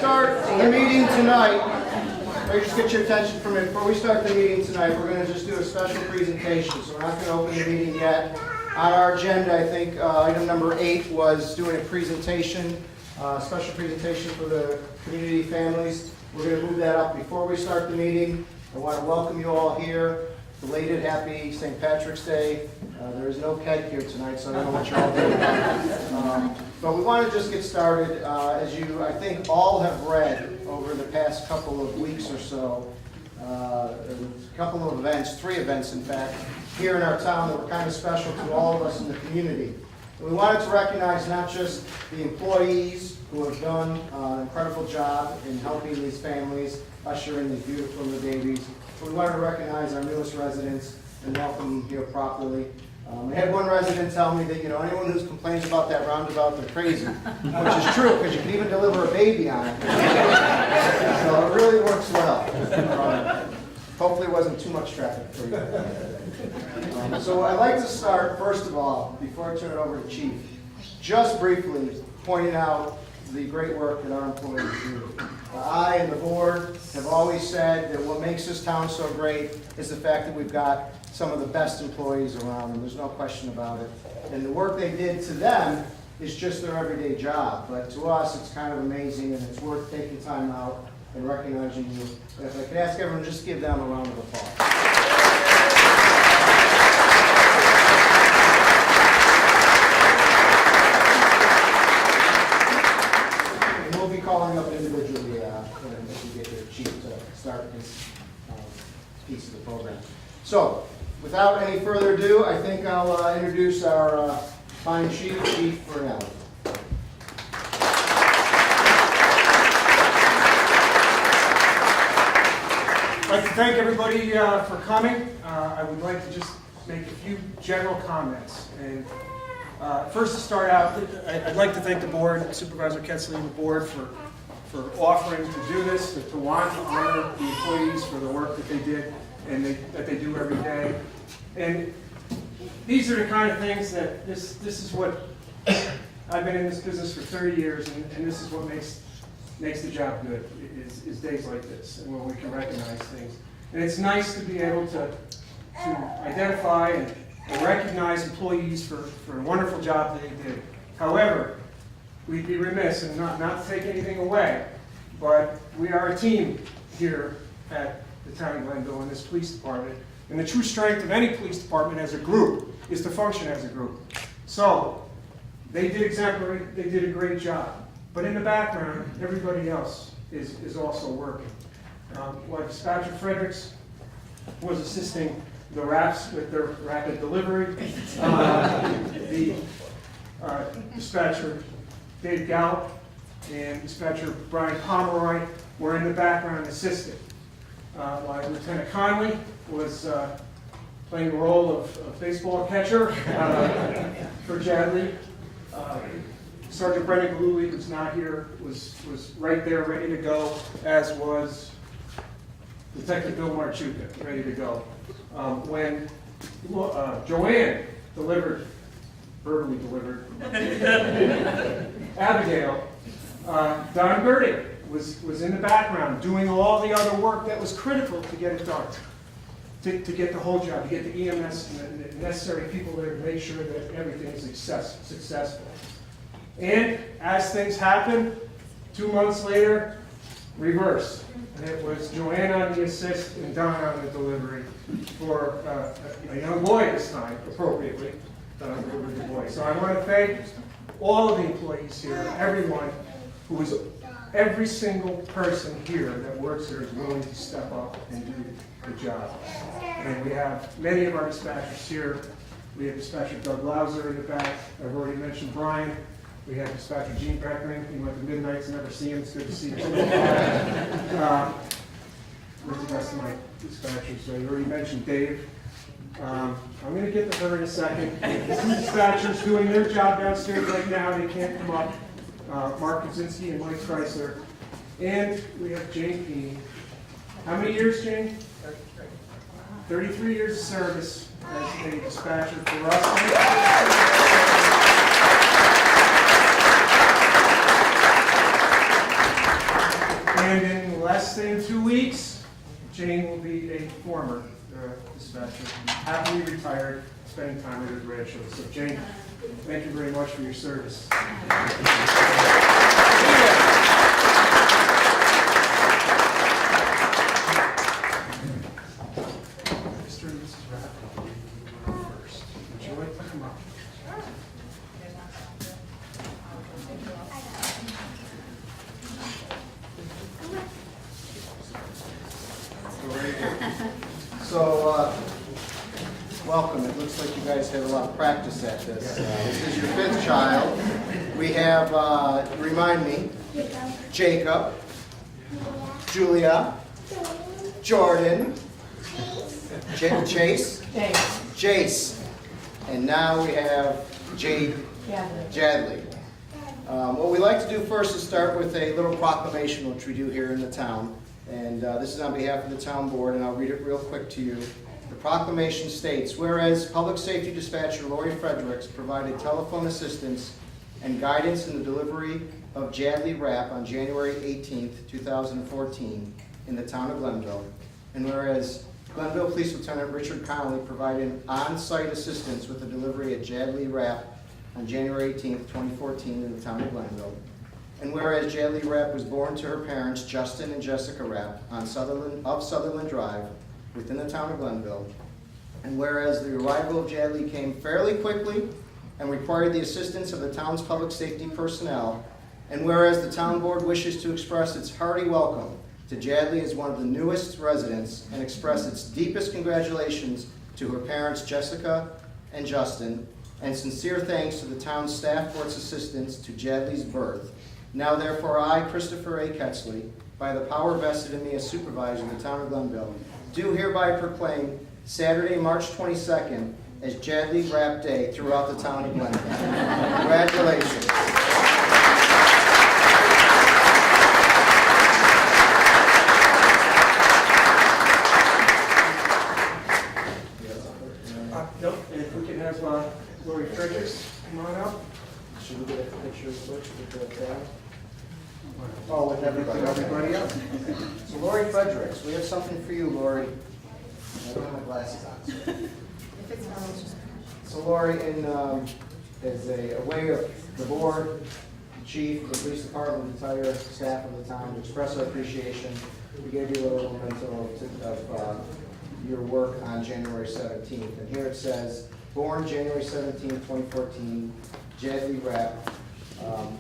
start the meeting tonight, let me just get your attention for a minute. Before we start the meeting tonight, we're going to just do a special presentation. So we're not going to open the meeting yet. On our agenda, I think item number 8 was doing a presentation, special presentation for the community families. We're going to move that up before we start the meeting. I want to welcome you all here. Belated happy St. Patrick's Day. There is no keg here tonight, so I don't know what you're all doing about it. But we want to just get started. As you, I think, all have read over the past couple of weeks or so, a couple of events, 3 events in fact, here in our town that were kind of special to all of us in the community. And we wanted to recognize not just the employees who have done an incredible job in helping these families, ushering these beautiful new babies, but we wanted to recognize our newest residents and welcome them here properly. I had one resident tell me that, anyone who complains about that roundabout, they're crazy, which is true, because you can even deliver a baby on it. So it really works well. Hopefully it wasn't too much traffic for you. So I'd like to start, first of all, before I turn it over to Chief, just briefly pointing out the great work that our employees do. I and the board have always said that what makes this town so great is the fact that we've got some of the best employees around, and there's no question about it. And the work they did to them is just their everyday job, but to us it's kind of amazing, and it's worth taking time out and recognizing you. And if I could ask everyone, just give them a round of applause. Calling up individually when we get your chief to start his piece of the program. So, without any further ado, I think I'll introduce our fine chief, Chief Burnell. I'd like to thank everybody for coming. I would like to just make a few general comments. And first to start out, I'd like to thank the board, Supervisor Ketsley and the board for offering to do this, to want to honor the employees for the work that they did and that they do every day. And these are the kind of things that this is what I've been in this business for 30 years, and this is what makes the job good, is days like this, and where we can recognize things. And it's nice to be able to identify and recognize employees for a wonderful job that they did. However, we'd be remiss and not to take anything away, but we are a team here at the town of Glenville in this police department. And the true strength of any police department as a group is to function as a group. So they did exemplary, they did a great job. But in the background, everybody else is also working. Like Dispatcher Fredericks was assisting the RAPs with their rapid delivery. The dispatcher Dave Gallup and Dispatcher Brian Pomeroy were in the background assisting. While Lieutenant Conley was playing the role of baseball catcher for Jadley. Sergeant Brendan Galuli, who's not here, was right there ready to go, as was Detective Bill Marchuka, ready to go. When Joanne verbally delivered, Abigail, Don Birding was in the background doing all the other work that was critical to get it done, to get the whole job, to get the EMS and the necessary people there to make sure that everything is successful. And as things happen, 2 months later, reverse. And it was Joanne on the assist and Don on the delivery for a young boy this time, appropriately. Don delivered the boy. So I want to thank all of the employees here, everyone every single person here that works here is willing to step up and do the job. And we have many of our dispatchers here. We have Dispatcher Doug Lauser in the back. I've already mentioned Brian. We have Dispatcher Gene Beckering. He went to Midnights, never see him. It's good to see him. Where's the rest of my dispatchers? So you already mentioned Dave. I'm going to get to her in a second. The 2 dispatchers doing their job downstairs right now. They can't come up. Mark Kaczynski and Mike Chrysler. And we have Jane Peeney. How many years, Jane? 33 years of service as a dispatcher for us. And in less than 2 weeks, Jane will be a former dispatcher, happily retired, spending time with her grandchildren. So Jane, thank you very much for your service. Mr. and Mrs. Rapp, first. Would you like to come up? So, welcome. It looks like you guys had a lot of practice at this. This is your 5th child. We have, remind me, Jacob, Julia, Jordan, Chase, Jace, and now we have Jadley. What we like to do first is start with a little proclamation, which we do here in the town. And this is on behalf of the town board, and I'll read it real quick to you. The proclamation states, whereas Public Safety Dispatcher Lori Fredericks provided telephone assistance and guidance in the delivery of Jadley Rapp on January 18th, 2014 in the town of Glenville, and whereas Glenville Police Lieutenant Richard Connolly provided on-site assistance with the delivery of Jadley Rapp on January 18th, 2014 in the town of Glenville, and whereas Jadley Rapp was born to her parents, Justin and Jessica Rapp, on Sutherland Drive, within the town of Glenville, and whereas the arrival of Jadley came fairly quickly and required the assistance of the town's public safety personnel, and whereas the town board wishes to express its hearty welcome to Jadley as one of the newest residents and express its deepest congratulations to her parents, Jessica and Justin, and sincere thanks to the town's staff for its assistance to Jadley's birth. Now therefore I, Christopher A. Ketzley, by the power vested in me as supervisor of the town of Glenville, do hereby proclaim Saturday, March 22nd as Jadley Rapp Day throughout the town of Glenville. Congratulations. Nope, and if we can have Lori Fredericks come on up. Should we get a picture of Butch with the crowd? Oh, with everybody else. So Lori Fredericks, we have something for you, Lori. I don't have my glasses on. So Lori, as a way of the board, the chief, the police department, the entire staff of the town to express our appreciation, we gave you a little memento of your work on January 17th. And here it says, born January 17th, 2014, Jadley Rapp,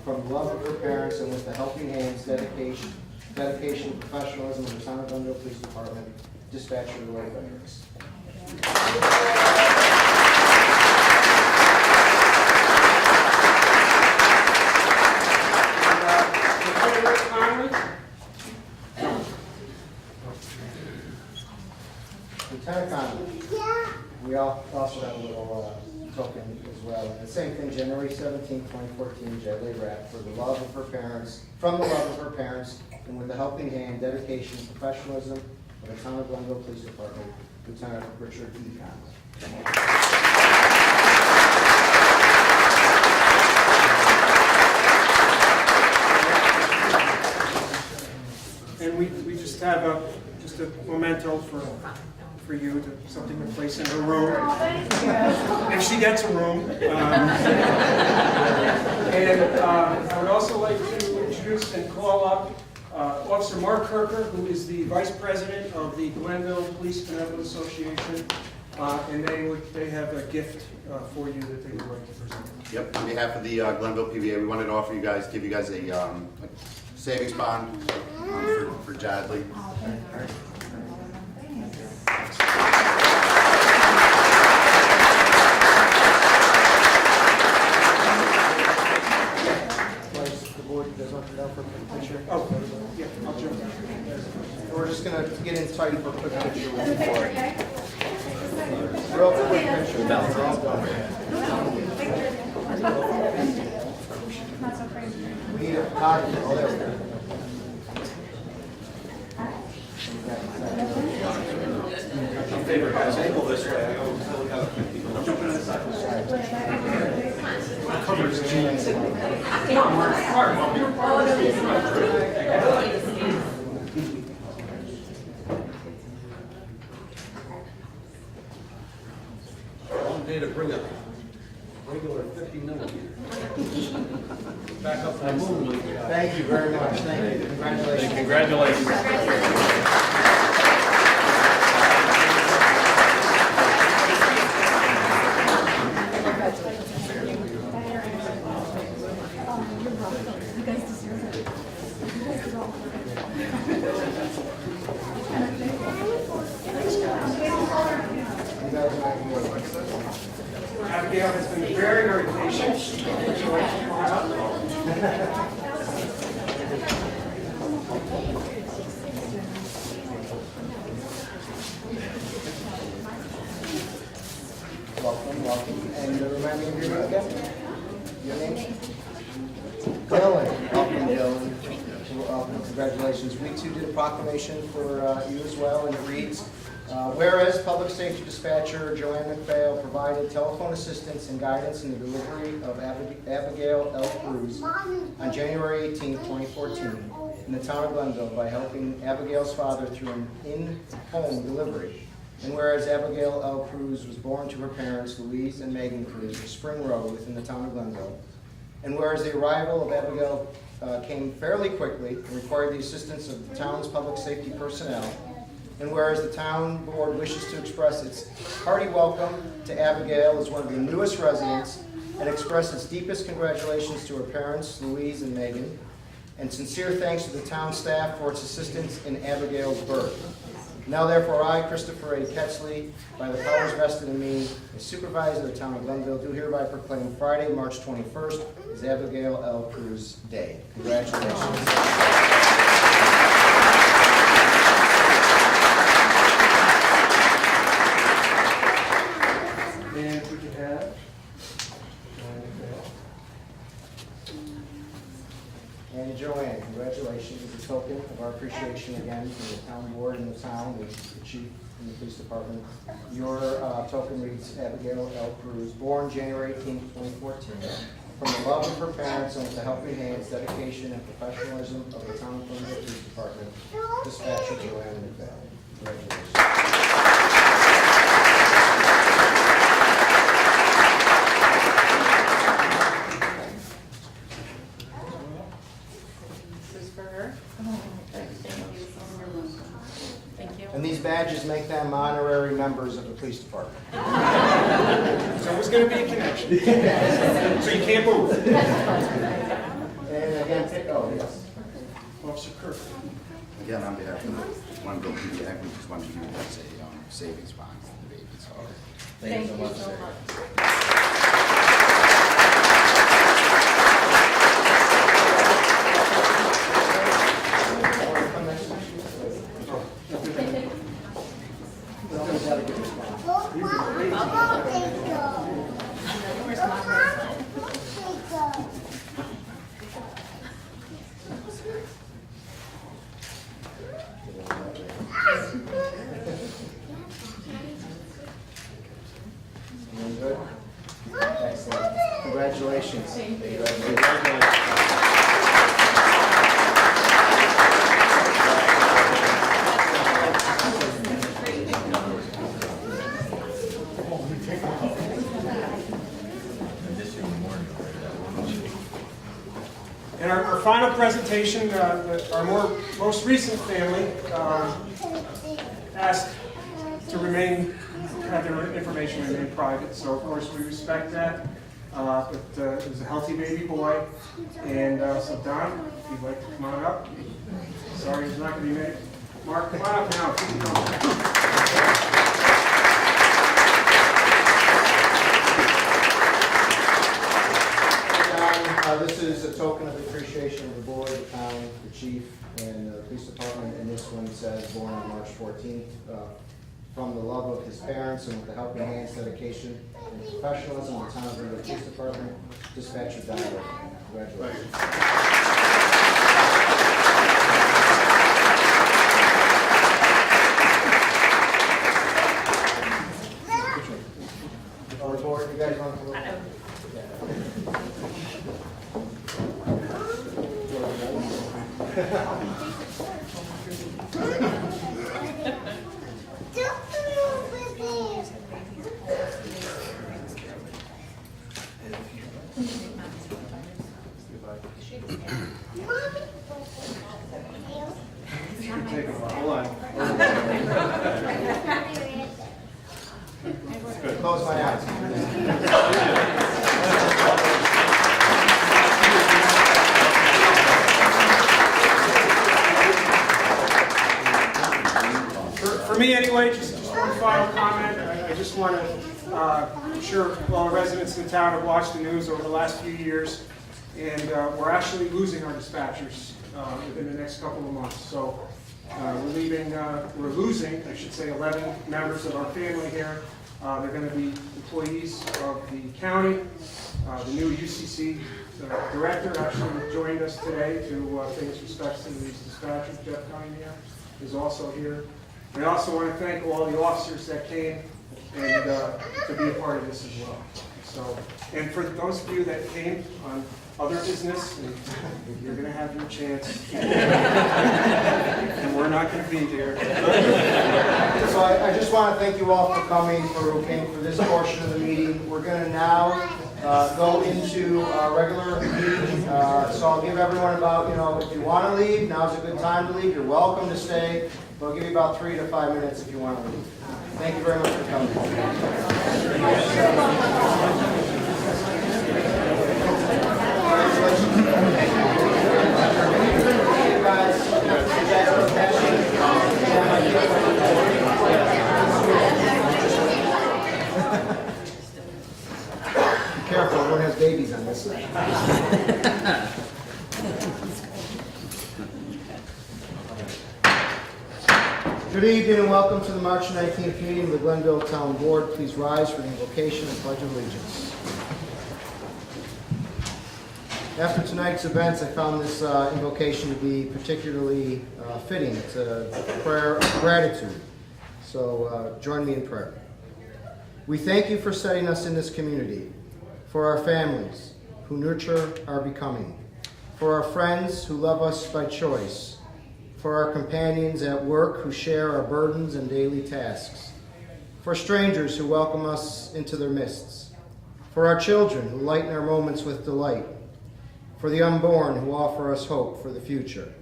from the love of her parents and with the helping hands, dedication, professionalism of the town of Glenville Police Department, dispatcher Lori Fredericks. Lieutenant Connolly. We also have a little token as well. And the same thing, January 17th, 2014, Jadley Rapp, from the love of her parents, and with the helping hand, dedication, professionalism of the town of Glenville Police Department, Lieutenant Richard E. Connolly. And we just have a memento for you, something to place in her room, if she gets a room. And I would also like to introduce and call up Officer Mark Kirker, who is the Vice President of the Glenville Police Benevolent Association, and they have a gift for you that they would like to present. Yep, on behalf of the Glenville PBA, we wanted to give you guys a savings bond for Jadley. Oh, yeah, I'll jump down. We're just going to get in tight for a quick picture with you. Real quick picture. We need a copy. Oh, there we go. Favorite guys, angle this way. I'm jumping on the side. Covers jeans. Come on, Mark. today to bring a regular 50 millimeter. Back up to the moon with you. Thank you very much. Thank you. Congratulations. Congratulations. Abigail has been very, very patient. Would you like to come on up? Welcome, welcome. And remind me of your name again? Your name? Dylan. Welcome, Dylan. Welcome. Congratulations. We too did a proclamation for you as well, and it reads, whereas Public Safety Dispatcher Joanne McPhail provided telephone assistance and guidance in the delivery of Abigail L. Cruz on January 18, 2014 in the town of Glenville by helping Abigail's father through an in-home delivery. And whereas Abigail L. Cruz was born to her parents, Louise and Megan Cruz, of Spring Row within the town of Glenville. And whereas the arrival of Abigail came fairly quickly and required the assistance of the town's public safety personnel. And whereas the town board wishes to express its hearty welcome to Abigail as one of the newest residents and express its deepest congratulations to her parents, Louise and Megan, and sincere thanks to the town staff for its assistance in Abigail's birth. Now therefore I, Christopher A. Ketzley, by the powers vested in me as supervisor of the town of Glenville, do hereby proclaim Friday, March 21st as Abigail L. Cruz Day. Congratulations. And we can have And Joanne, congratulations as a token of our appreciation again to the town board and the town, the chief and the police department. Your token reads Abigail L. Cruz, born January 18, 2014, from the love of her parents and with the helping hands, dedication, and professionalism of the town of Glenville Police Department, Dispatcher Joanne McPhail. Congratulations. And these badges make them honorary members of the police department. There's always going to be a connection. So you can't move. And again, yes. Officer Kirk. Again, on behalf of the Glenville PBA, we just wanted to give you guys a savings bond for the baby. So Thank you so much. Doing good? Excellent. Congratulations. And our final presentation, our most recent family asked to have their information remain private. So of course we respect that. But it was a healthy baby boy. And so Don, if you'd like to come on up. Sorry, it's not going to be made. Mark, come on up now. Keep it going. This is a token of appreciation of the board, the town, the chief, and the police department. And this one says, born on March 14th, from the love of his parents and with the helping hands, dedication, and professionalism of the town of Glenville Police Department, Dispatcher Diver. Congratulations. Board, you guys want to look? Close my eyes. For me anyway, just one final comment. I just want to, I'm sure all the residents in the town have watched the news over the last few years, and we're actually losing our dispatchers within the next couple of months. So we're losing, I should say, 11 members of our family here. They're going to be employees of the county. The new UCC director actually joined us today to pay his respects to these dispatchers. Jeff Cunningham is also here. I also want to thank all the officers that came and to be a part of this as well. So, and for those of you that came on other business, you're going to have your chance. And we're not going to be here. So I just want to thank you all for coming, who came for this portion of the meeting. We're going to now go into our regular meeting. So I'll give everyone about, if you want to leave, now's a good time to leave. You're welcome to stay. We'll give you about 3 to 5 minutes if you want to leave. Thank you very much for coming. Be careful, everyone has babies on this side. Good evening and welcome to the March 19th meeting of the Glenville Town Board. Please rise for the invocation and pledge of allegiance. After tonight's events, I found this invocation to be particularly fitting. It's a prayer of gratitude. So join me in prayer. We thank you for setting us in this community, for our families who nurture our becoming, for our friends who love us by choice, for our companions at work who share our burdens and daily tasks, for strangers who welcome us into their midst, for our children who lighten our moments with delight, for the unborn who offer us hope for the future.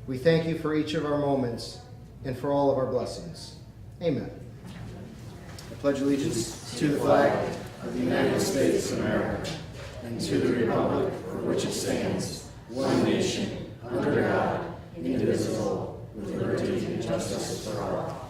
We thank you for each of our moments and for all of our blessings. Amen. I pledge allegiance to the flag of the United States of America and to the republic for which it stands, one nation, under God, indivisible, with liberty and justice for all.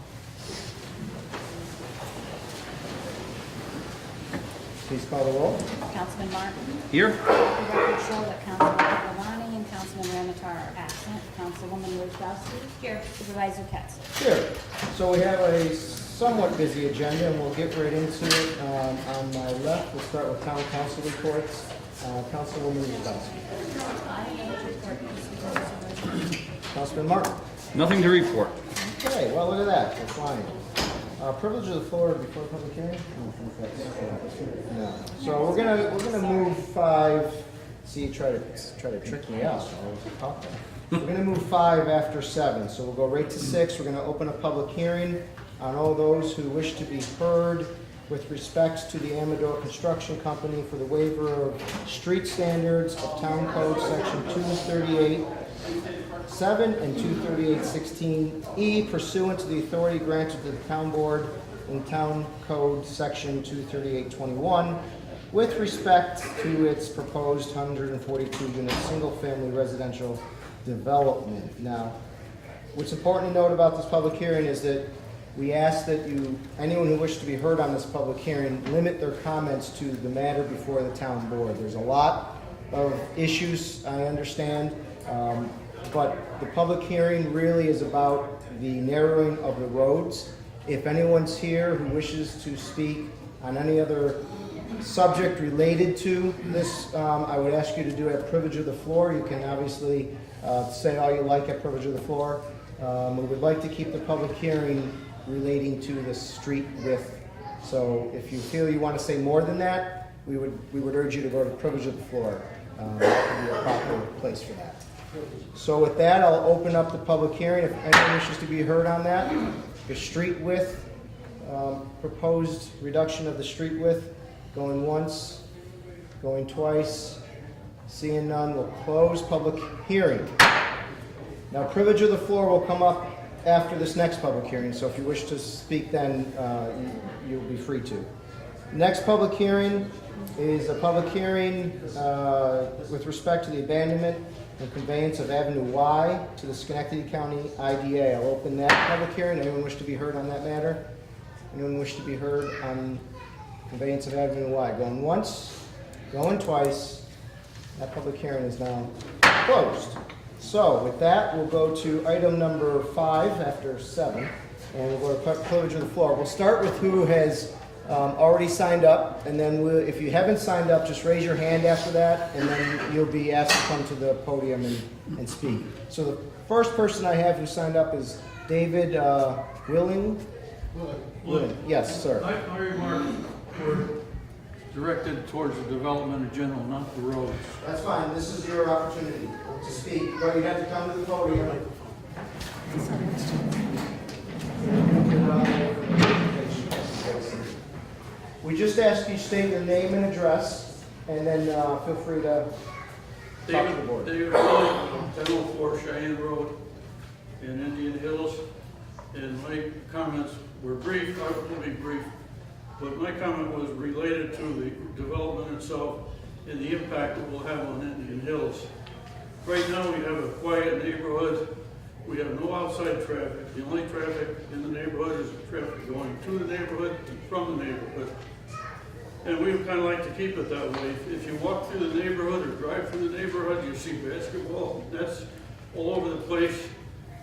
Please call the roll. Councilman Martin. Here. The record show that Councilman Capelani and Councilman Ramatar are absent. Councilwoman Rosowski. Here. Supervisor Ketzel. Here. So we have a somewhat busy agenda, and we'll get right into it. On my left, we'll start with town council reports. Councilwoman Rosowski. Councilman Martin. Nothing to report. Okay, well, look at that. We're flying. Privilege of the floor before the public hearing? No. So we're gonna move 5. See, try to trick me out. We're gonna move 5 after 7. So we'll go right to 6. We're gonna open a public hearing on all those who wish to be heard with respect to the Amador Construction Company for the waiver of street standards of Town Code Section 238(7) and 238(16)E pursuant to the authority granted to the Town Board in Town Code Section 238(21) with respect to its proposed 142-unit single-family residential development. Now, what's important to note about this public hearing is that we ask that anyone who wishes to be heard on this public hearing, limit their comments to the matter before the town board. There's a lot of issues, I understand, but the public hearing really is about the narrowing of the roads. If anyone's here who wishes to speak on any other subject related to this, I would ask you to do a privilege of the floor. You can obviously say all you like at privilege of the floor. We would like to keep the public hearing relating to the street width. So if you feel you want to say more than that, we would urge you to go to privilege of the floor. That would be a proper place for that. So with that, I'll open up the public hearing. If anyone wishes to be heard on that, the street width, proposed reduction of the street width, going once, going twice, seeing none, we'll close public hearing. Now, privilege of the floor will come up after this next public hearing, so if you wish to speak then, you'll be free to. Next public hearing is a public hearing with respect to the abandonment and conveyance of Avenue Y to the Schenectady County IDA. I'll open that public hearing. Anyone wish to be heard on that matter? Anyone wish to be heard on conveyance of Avenue Y? Going once, going twice. That public hearing is now closed. So with that, we'll go to item number 5 after 7, and we'll go to privilege of the floor. We'll start with who has already signed up, and then if you haven't signed up, just raise your hand after that, and then you'll be asked to come to the podium and speak. So the first person I have who signed up is David Willing. Yes, sir. My remarks were directed towards the development in general, not the roads. That's fine. This is your opportunity to speak, but you have to come to the podium. We just ask you state your name and address, and then feel free to talk to the board. David Willie, 1004 Cheyenne Road in Indian Hills, and my comments were brief. I will be brief, but my comment was related to the development itself and the impact it will have on Indian Hills. Right now, we have a quiet neighborhood. We have no outside traffic. The only traffic in the neighborhood is traffic going to the neighborhood and from the neighborhood. And we would kind of like to keep it that way. If you walk through the neighborhood or drive through the neighborhood, you see basketball nets all over the place.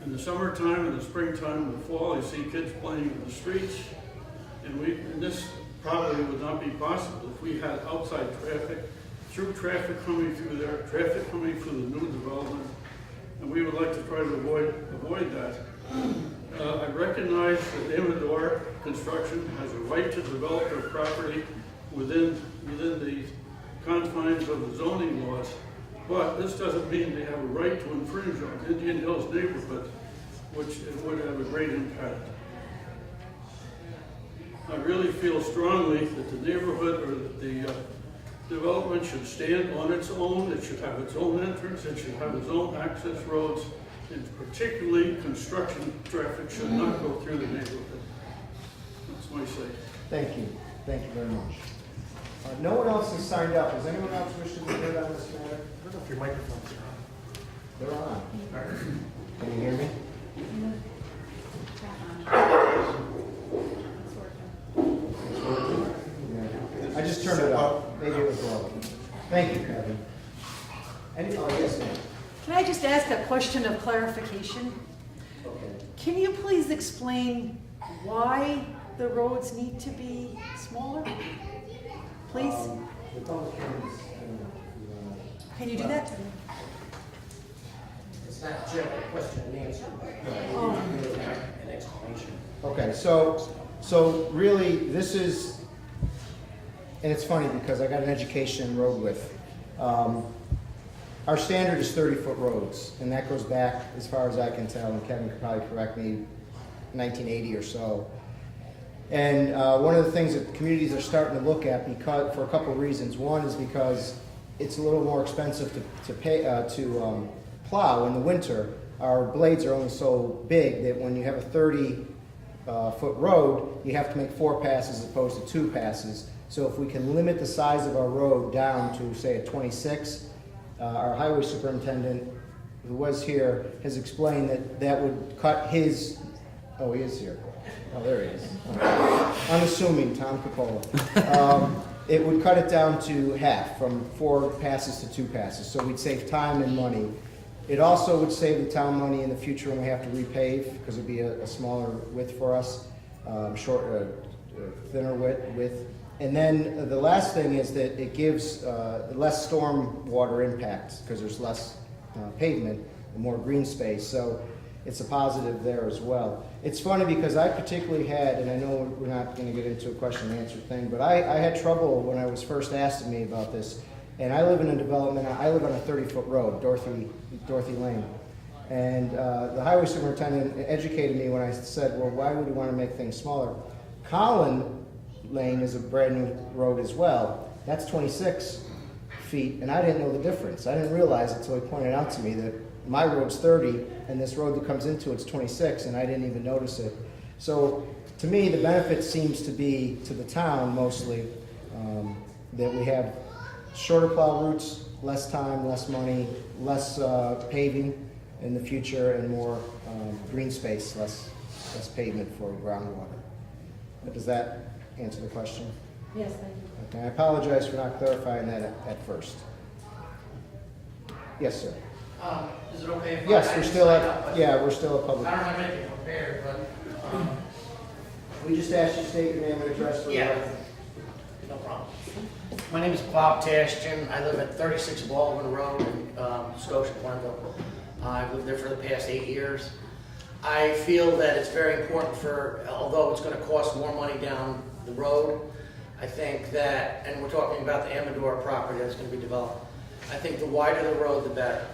In the summertime, in the springtime, in the fall, you see kids playing in the streets. And this probably would not be possible if we had outside traffic, through traffic coming through there, traffic coming through the new development. And we would like to try to avoid that. I recognize that Amador Construction has a right to develop their property within the confines of the zoning laws, but this doesn't mean they have a right to infringe on Indian Hills neighborhood, which would have a great impact. I really feel strongly that the neighborhood or the development should stand on its own. It should have its own entrance. It should have its own access roads. And particularly, construction traffic should not go through the neighborhood. That's my say. Thank you. Thank you very much. No one else has signed up. Does anyone else wish to be heard on this matter? I don't know if your microphones are They're on. Can you hear me? Yeah. I just turned it up. Maybe it was low. Thank you, Kevin. Yes, ma'am. Can I just ask a question of clarification? Okay. Can you please explain why the roads need to be smaller? Please? The public hearing is, Can you do that? It's not just a question and answer. Oh. An explanation. Okay, so really, this is, and it's funny because I got an education in road width. Our standard is 30-foot roads, and that goes back as far as I can tell, and Kevin could probably correct me, 1980 or so. And one of the things that communities are starting to look at, because for a couple of reasons. One is because it's a little more expensive to plow in the winter. Our blades are only so big that when you have a 30-foot road, you have to make 4 passes as opposed to 2 passes. So if we can limit the size of our road down to, say, a 26, our highway superintendent, who was here, has explained that that would cut his, oh, he is here. Oh, there he is. I'm assuming, Tom Capola. It would cut it down to half, from 4 passes to 2 passes, so we'd save time and money. It also would save the town money in the future when we have to repave, because it'd be a smaller width for us, thinner width. And then the last thing is that it gives less storm water impact, because there's less pavement and more green space, so it's a positive there as well. It's funny because I particularly had, and I know we're not going to get into a question and answer thing, but I had trouble when I was first asked of me about this. And I live in a development, I live on a 30-foot road, Dorothy Lane. And the highway superintendent educated me when I said, well, why would we want to make things smaller? Collin Lane is a brand new road as well. That's 26 feet, and I didn't know the difference. I didn't realize it until he pointed out to me that my road's 30, and this road that comes into it's 26, and I didn't even notice it. So, to me, the benefit seems to be to the town mostly, that we have shorter plow routes, less time, less money, less paving in the future, and more green space, less pavement for groundwater. But does that answer the question? Yes, thank you. Okay, I apologize for not clarifying that at first. Yes, sir. Is it okay if Yes, I we're just still sign up, at, but yeah, we're still a I public. don't have anything prepared, but, We just asked you to state your name and address for the Yeah. record. no problem. My name is Bob Tashjian. I live at 36 Baldwin Road in Scotia, Glenville. I've lived there for the past 8 years. I feel that it's very important although it's going to cost more money down the road, I think that, and we're talking about the Amador property that's going to be developed, I think the wider the road, the better,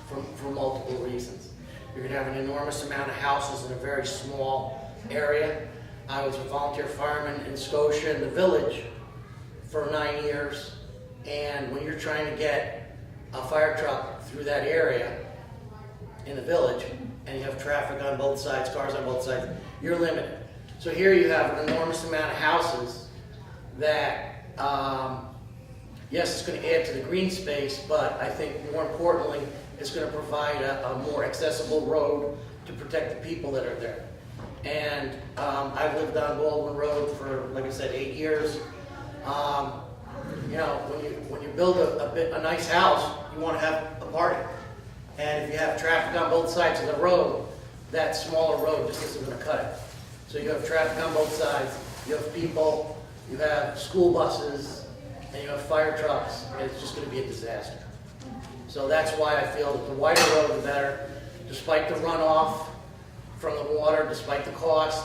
for multiple reasons. You're going to have an enormous amount of houses in a very small area. I was a volunteer fireman in Scotia in the village for 9 years, and when you're trying to get a fire truck through that area in the village, and you have traffic on both sides, cars on both sides, you're limited. So here you have an enormous amount of houses that, yes, it's going to add to the green space, but I think more importantly, it's going to provide a more accessible road to protect the people that are there. And I've lived on Baldwin Road for, like I said, 8 years. You know, when you build a nice house, you want to have a party. And if you have traffic on both sides of the road, that smaller road just isn't going to cut it. So you have traffic on both sides, you have people, you have school buses, and you have fire trucks, and it's just going to be a disaster. So that's why I feel that the wider road, the better. Despite the runoff from the water, despite the cost,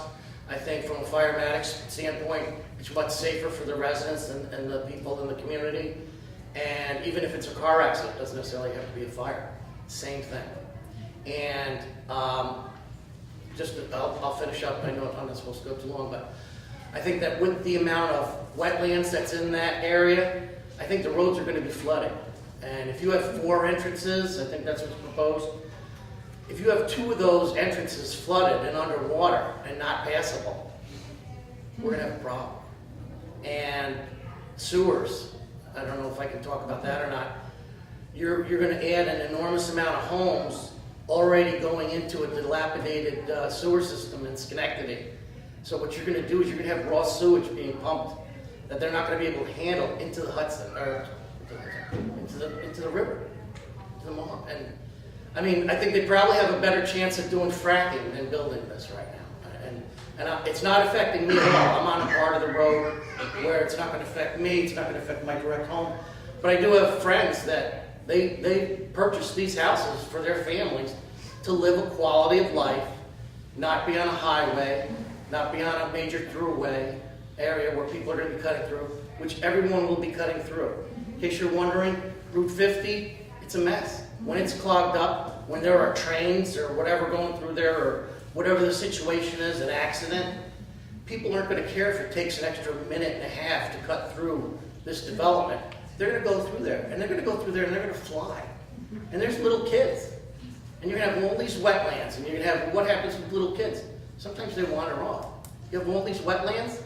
I think from a firematic standpoint, it's much safer for the residents and the people in the community. And even if it's a car accident, it doesn't necessarily have to be a fire. Same thing. And I'll finish up. I know I'm not supposed to go too long, but I think that with the amount of wetlands that's in that area, I think the roads are going to be flooded. And if you have 4 entrances, I think that's what's proposed. If you have 2 of those entrances flooded and underwater and not passable, we're going to have a problem. And sewers, I don't know if I can talk about that or not. You're going to add an enormous amount of homes already going into a dilapidated sewer system in Schenectady. So what you're going to do is you're going to have raw sewage being pumped that they're not going to be able to handle into the Hudson or into the river, to the Mohawk. And I mean, I think they probably have a better chance of doing fracking than building this right now. And it's not affecting me at all. I'm on a part of the road where it's not going to affect me. It's not going to affect my direct home. But I do have friends that they purchased these houses for their families to live a quality of life, not be on a highway, not be on a major throughway area where people are going to be cutting through, which everyone will be cutting through. In case you're wondering, Route 50, it's a mess. When it's clogged up, when there are trains or whatever going through there, or whatever the situation is, an accident, people aren't going to care if it takes an extra minute and a half to cut through this development. They're going to go through there, and they're going to go through there, and they're going to fly. And there's little kids. And you're going to have all these wetlands, and you're going to have what happens with little kids. Sometimes they wander off. You have all these wetlands.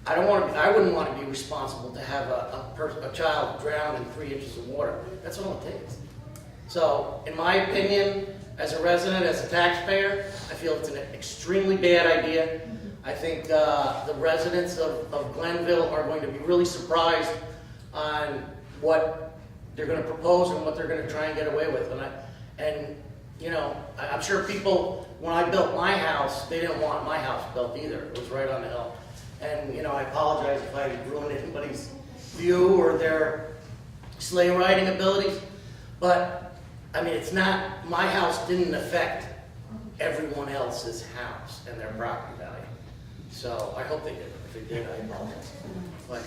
I wouldn't want to be responsible to have a child drown in 3 inches of water. That's all it takes. So, in my opinion, as a resident, as a taxpayer, I feel it's an extremely bad idea. I think the residents of Glenville are going to be really surprised on what they're going to propose and what they're going to try and get away with. And you know, I'm sure people, when I built my house, they didn't want my house built either. It was right on the hill. And, you know, I apologize if I ruined anybody's view or their sleigh riding abilities. But, I mean, it's not, my house didn't affect everyone else's house and their property value. So, I hope they did. If they did, I apologize. But,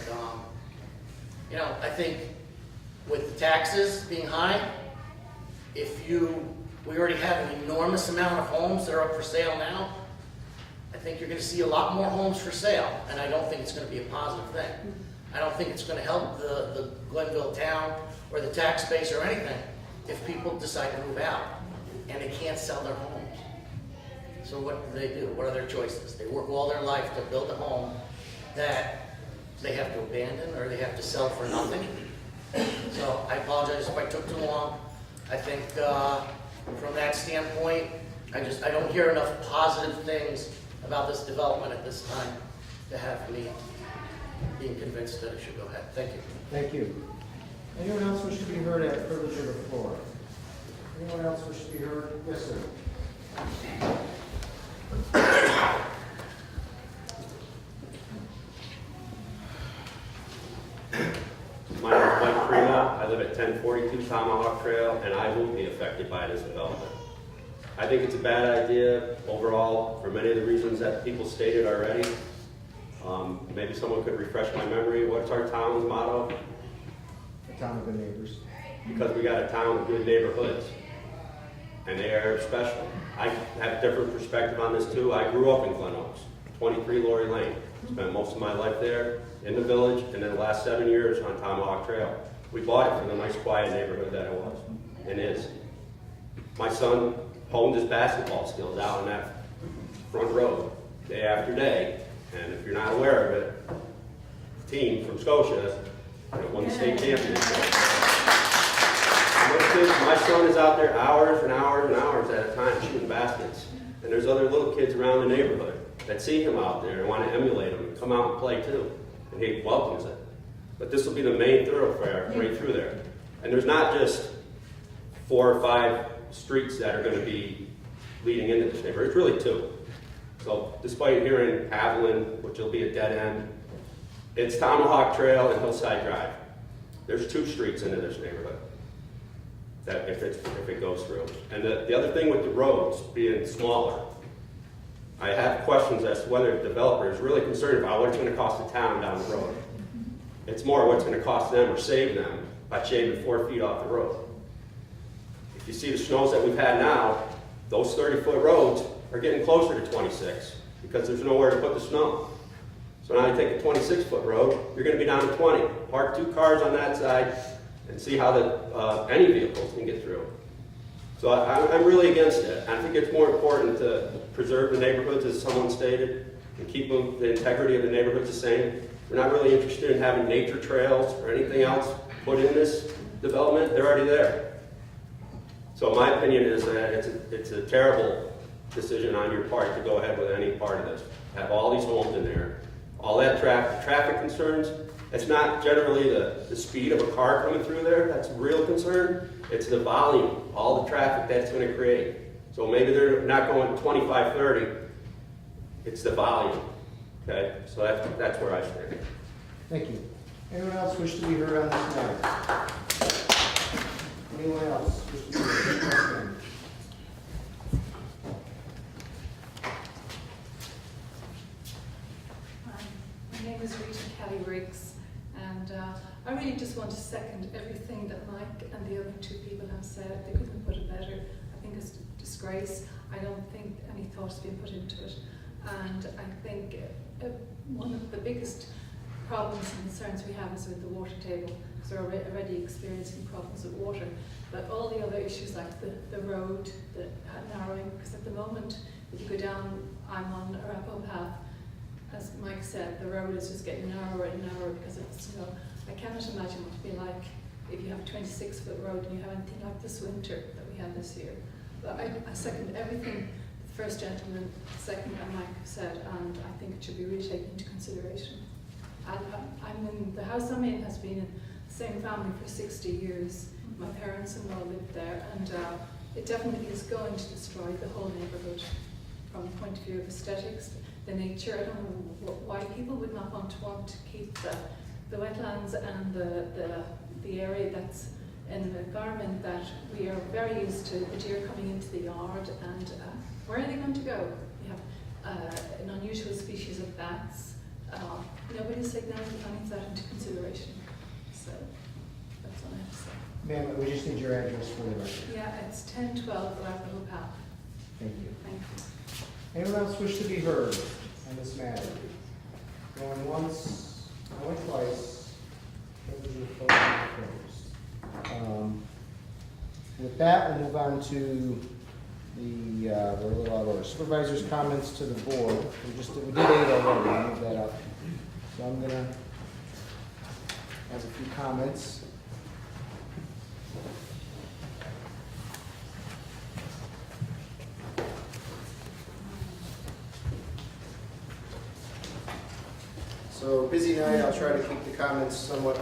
you know, I think with the taxes being high, we already have an enormous amount of homes that are up for sale now. I think you're going to see a lot more homes for sale, and I don't think it's going to be a positive thing. I don't think it's going to help the Glenville town or the tax base or anything if people decide to move out and they can't sell their homes. So what do? What are their choices? They work all their life to build a home that they have to abandon or they have to sell for nothing. So I apologize if I took too long. I think from that standpoint, I don't hear enough positive things about this development at this time to have me being convinced that it should go ahead. Thank you. Thank you. Anyone else wish to be heard at the privilege of the floor? Anyone else wish to be heard? Yes, sir. My name is Mike Prima. I live at 1042 Tomahawk Trail, and I will be affected by this development. I think it's a bad idea overall for many of the reasons that people stated already. Maybe someone could refresh my memory. What's our town's motto? A town of good neighbors. Because we got a town with good neighborhoods, and they are special. I have a different perspective on this too. I grew up in Glen Oaks, 23 Lori Lane. Spent most of my life there in the village, and then the last 7 years on Tomahawk Trail. We bought it for the nice, quiet neighborhood that it was and is. My son honed his basketball skills out on that front road day after day, and if you're not aware of it, the team from Scotia won the state championship. My son is out there hours and hours and hours at a time shooting baskets. And there's other little kids around the neighborhood that see him out there and want to emulate him and come out and play too. And he welcomes it. But this will be the main thoroughfare right through there. And there's not just 4 or 5 streets that are going to be leading into this neighborhood. It's really 2. So despite hearing Haviland, which will be a dead end, it's Tomahawk Trail and Hillside Drive. There's 2 streets into this neighborhood that if it goes through. And the other thing with the roads being smaller, I have questions as to whether the developer is really concerned about what it's going to cost the town down the road. It's more what's going to cost them or save them by shaving 4 feet off the road. If you see the snows that we've had now, those 30-foot roads are getting closer to 26 because there's nowhere to put the snow. So now you take a 26-foot road, you're going to be down to 20. Park 2 cars on that side and see how any vehicles can get through. So I'm really against it. I think it's more important to preserve the neighborhoods, as someone stated, and keep the integrity of the neighborhoods the same. We're not really interested in having nature trails or anything else put in this development. They're already there. So my opinion is that it's a terrible decision on your part to go ahead with any part of this. Have all these homes in there, all that traffic concerns. It's not generally the speed of a car coming through there that's a real concern. It's the volume, all the traffic that's going to create. So maybe they're not going 25, 30. It's the volume. Okay? So that's where I stand. Thank you. Anyone else wish to be heard on this matter? Anyone else wish to be heard? My name is Rita Kelly Riggs, and I really just want to second everything that Mike and the other 2 people have said. They couldn't have put it better. I think it's a disgrace. I don't think any thought has been put into it. And I think one of the biggest problems and concerns we have is with the water table, because we're already experiencing problems with water. But all the other issues like the road, the narrowing, because at the moment, if you go down, I'm on Arapahoe Path, as Mike said, the road is just getting narrower and narrower because of the snow. I cannot imagine what it would be like if you have a 26-foot road and you have anything like this winter that we had this year. But I second everything the first gentleman, second, and Mike said, and I think it should be really taken into consideration. I'm in the house I'm in has been in the same family for 60 years. My parents-in-law lived there, and it definitely is going to destroy the whole neighbourhood from the point of view of aesthetics, the nature. I don't know why people would not want to keep the wetlands and the area that's in an environment that we are very used to, the deer coming into the yard, and where are they going to go? We have an unusual species of bats. Nobody's taking any of that into consideration. So that's all I have to say. Ma'am, we just need your address for the record. Yeah, it's 1012 Arapahoe Path. Thank you. Thank you. Anyone else wish to be heard on this matter? Going once, going twice. Privilege of the floor is closed. with that, we'll move on to the, we're a little out of order. Supervisor's comments to the board. We did 8 already, we'll move that up. So I'm gonna have a few comments. So busy night, I'll try to keep the comments somewhat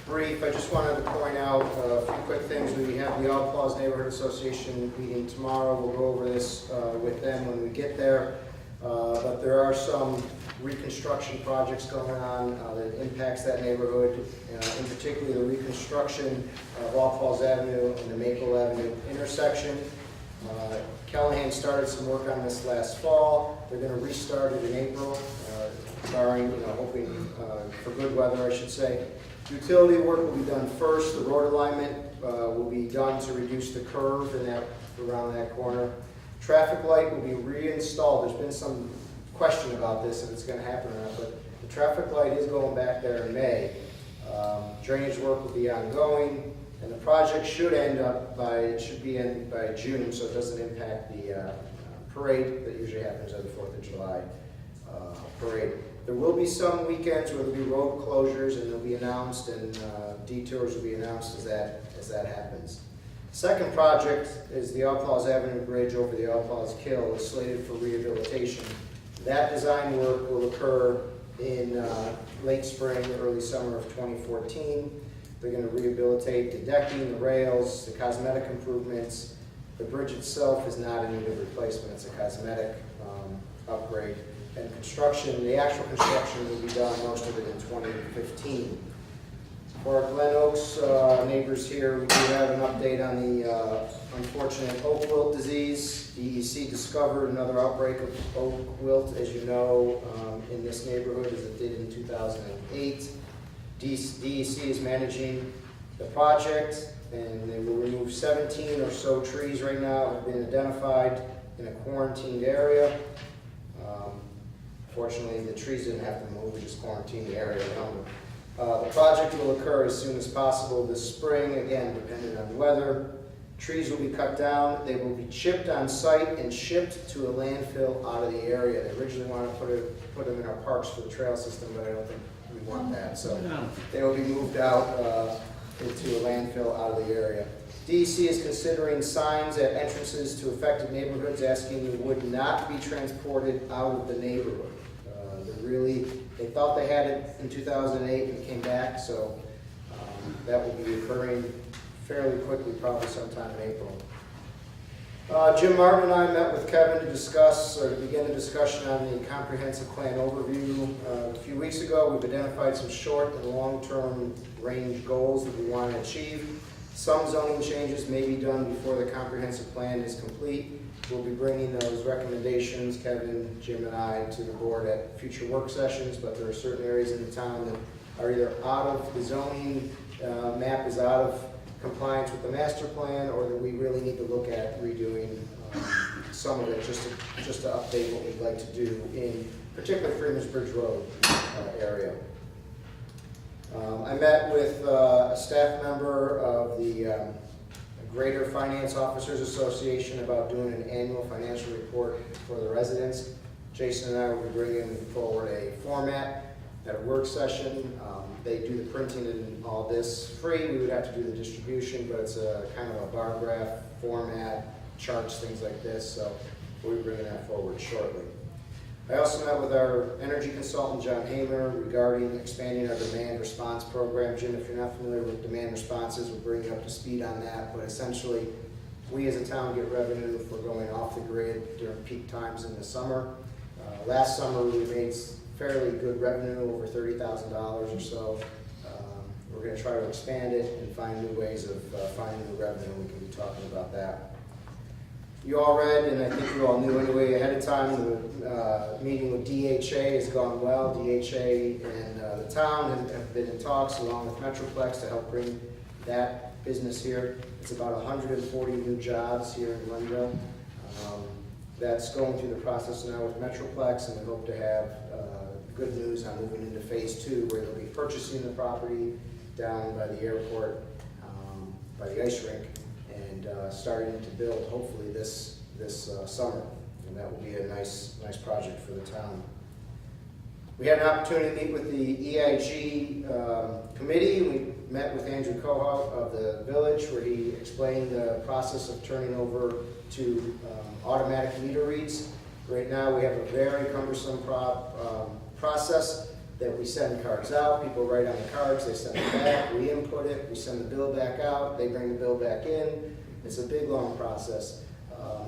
brief. I just wanted to point out a few quick things. We have the Outlaws Neighborhood Association meeting tomorrow. We'll go over this with them when we get there. But there are some reconstruction projects going on that impacts that neighborhood, in particular the reconstruction of All Falls Avenue and the Maple Avenue intersection. Callahan started some work on this last fall. They're going to restart it in April, barring, hoping for good weather, I should say. Utility work will be done first. The road alignment will be done to reduce the curve around that corner. Traffic light will be reinstalled. There's been some question about this, if it's going to happen or not, but the traffic light is going back there in May. Drainage work will be ongoing, and the project should end by June, so it doesn't impact the parade that usually happens at the 4th of July parade. There will be some weekends where there'll be road closures, and they'll be announced, and detours will be announced as that happens. Second project is the Outlaws Avenue Bridge over the Outlaws Kill. It's slated for rehabilitation. That design work will occur in late spring, early summer of 2014. They're going to rehabilitate the decking, the rails, the cosmetic improvements. The bridge itself is not in need of replacement. It's a cosmetic upgrade. And construction, the actual construction will be done, most of it in 2015. For our Glen Oaks neighbors here, we do have an update on the unfortunate oak wilt disease. DEC discovered another outbreak of oak wilt, as you know, in this neighborhood, as it did in 2008. DEC is managing the project, and they will remove 17 or so trees right now have been identified in a quarantined area. Fortunately, the trees didn't have to move, we just quarantined the area around them. The project will occur as soon as possible this spring, again, depending on weather. Trees will be cut down, they will be chipped on site and shipped to a landfill out of the area. They originally wanted to put them in our parks for the trail system, but I don't think we want that. So they will be moved out into a landfill out of the area. DEC is considering signs at entrances to affected neighborhoods asking the wood not be transported out of the neighborhood. They thought they had it in 2008 and it came back, so that will be occurring fairly quickly, probably sometime in April. Jim Martin and I met with Kevin to begin a discussion on the comprehensive plan overview. A few weeks ago, we've identified some short and long-term range goals that we want to achieve. Some zoning changes may be done before the comprehensive plan is complete. We'll be bringing those recommendations, Kevin, Jim, and I, to the board at future work sessions, but there are certain areas in the town that are either out of the zoning map is out of compliance with the master plan, or that we really need to look at redoing some of it just to update what we'd like to do in particularly Freeman's Bridge Road area. I met with a staff member of the Greater Finance Officers Association about doing an annual financial report for the residents. Jason and I will be bringing forward a format at a work session. They do the printing and all this free. We would have to do the distribution, but it's a kind of a bar graph format, charts, things like this, so we'll be bringing that forward shortly. I also met with our energy consultant, John Hamer, regarding expanding our demand response program. Jim, if you're not familiar with demand responses, we'll bring you up to speed on that, but essentially, we as a town get revenue for going off the grid during peak times in the summer. Last summer, we made fairly good revenue, over $30,000 or so. We're going to try to expand it and find new ways of finding new revenue. We can be talking about that. You all read, and I think you all knew anyway ahead of time, the meeting with DHA has gone well. DHA and the town have been in talks along with Metroplex to help bring that business here. It's about 140 new jobs here in Glenville. That's going through the process now with Metroplex, and we hope to have good news on moving into phase 2, where they'll be purchasing the property down by the airport, by the ice rink, and starting to build hopefully this summer. And that will be a nice project for the town. We had an opportunity to meet with the EIG committee. We met with Andrew Cohout of the village, where he explained the process of turning over to automatic meter reads. Right now, we have a very cumbersome process that we send cards out. People write on the cards, they send it back, we input it, we send the bill back out, they bring the bill back in. It's a big, long process.